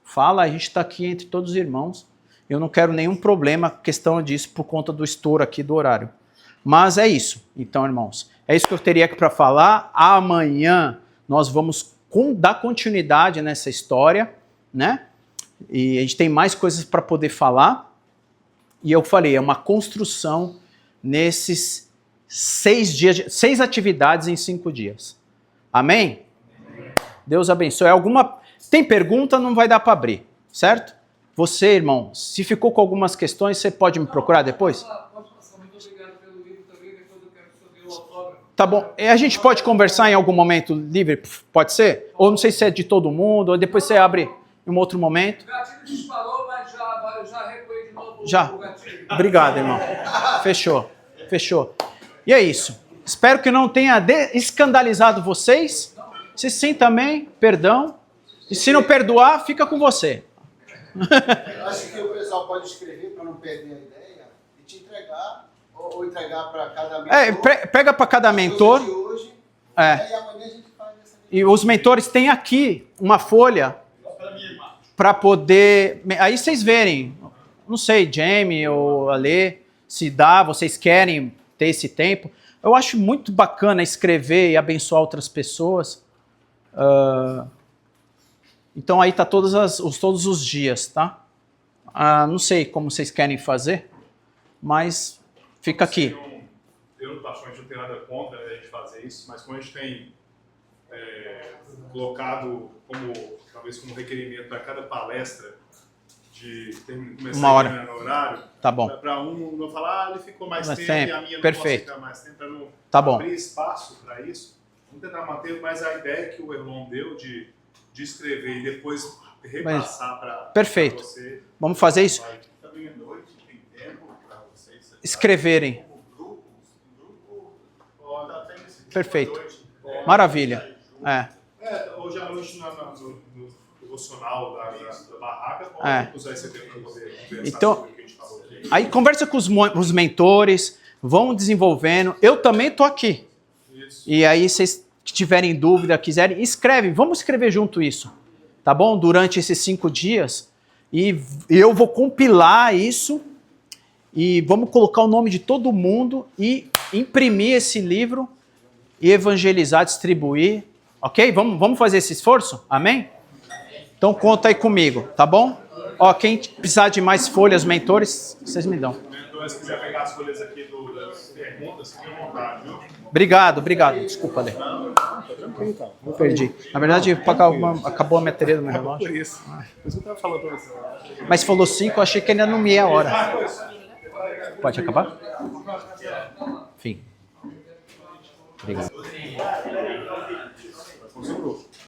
fala, a gente está aqui entre todos os irmãos, eu não quero nenhum problema, questão disso, por conta do estouro aqui do horário. Mas é isso, então, irmãos, é isso que eu teria aqui para falar. Amanhã nós vamos dar continuidade nessa história, né? E a gente tem mais coisas para poder falar. E eu falei, é uma construção nesses 6 dias, 6 atividades em 5 dias. Amém? Amém. Deus abençoe. Tem pergunta, não vai dar para abrir, certo? Você, irmão, se ficou com algumas questões, você pode me procurar depois? Pode passar. Muito obrigado pelo livro também. Depois eu quero saber o autógrafo. Tá bom. A gente pode conversar em algum momento livre? Pode ser? Ou não sei se é de todo mundo, ou depois você abre em um outro momento. O gatilho disparou, mas já recuei de novo Já. o gatilho. Obrigado, irmão. Fechou. E é isso. Espero que não tenha escandalizado vocês. Se sim também, perdão. E se não perdoar, fica com você. Eu acho que o pessoal pode escrever para não perder a ideia e te entregar, ou entregar para cada mentor. Pega para cada mentor. De hoje, É. E amanhã a gente faz essa. E os mentores têm aqui uma folha para poder... Aí vocês verem, não sei, Jamie ou Alê, se dá, vocês querem ter esse tempo. Eu acho muito bacana escrever e abençoar outras pessoas. Então aí tá todos os dias, tá? Não sei como vocês querem fazer, mas Fica aqui. Eu, particularmente, não tenho nada contra a gente fazer isso, mas como a gente tem colocado talvez como requerimento para cada palestra de começar 1 hora. no horário, Tá bom. para um não falar, ele ficou mais Mais tempo tempo. e a minha Perfeito. não posso ficar mais tempo, para não Tá bom. abrir espaço para isso. Vamos tentar manter, mas a ideia que o Erlon deu de escrever e depois repassar para Perfeito. você. Vamos fazer isso? Também à noite tem tempo para vocês. Escreverem. Perfeito. Maravilha. Hoje à noite no devocional da barraca, pode usar esse tempo para poder conversar Então, sobre o que a gente falou aqui. aí conversa com os mentores, vão desenvolvendo. Eu também tô aqui. Isso. E aí, vocês que tiverem dúvida, quiserem, escrevem. Vamos escrever junto isso, tá bom? Durante esses 5 dias. E eu vou compilar isso e vamos colocar o nome de todo mundo e imprimir esse livro e evangelizar, distribuir. Ok? Vamos fazer esse esforço? Amém? Então conta aí comigo, tá bom? Ó, quem precisar de mais folhas, mentores, vocês me dão. Então, se quiser pegar as folhas aqui das perguntas, fique à vontade, viu? Obrigado. Desculpa, Lê. Perdi. Na verdade, acabou a bateria do meu relógio. Por isso. Por isso que eu estava falando para você. Mas falou 5, eu achei que ainda não me é a hora. Pode acabar? Fim. Obrigado. Funcionou.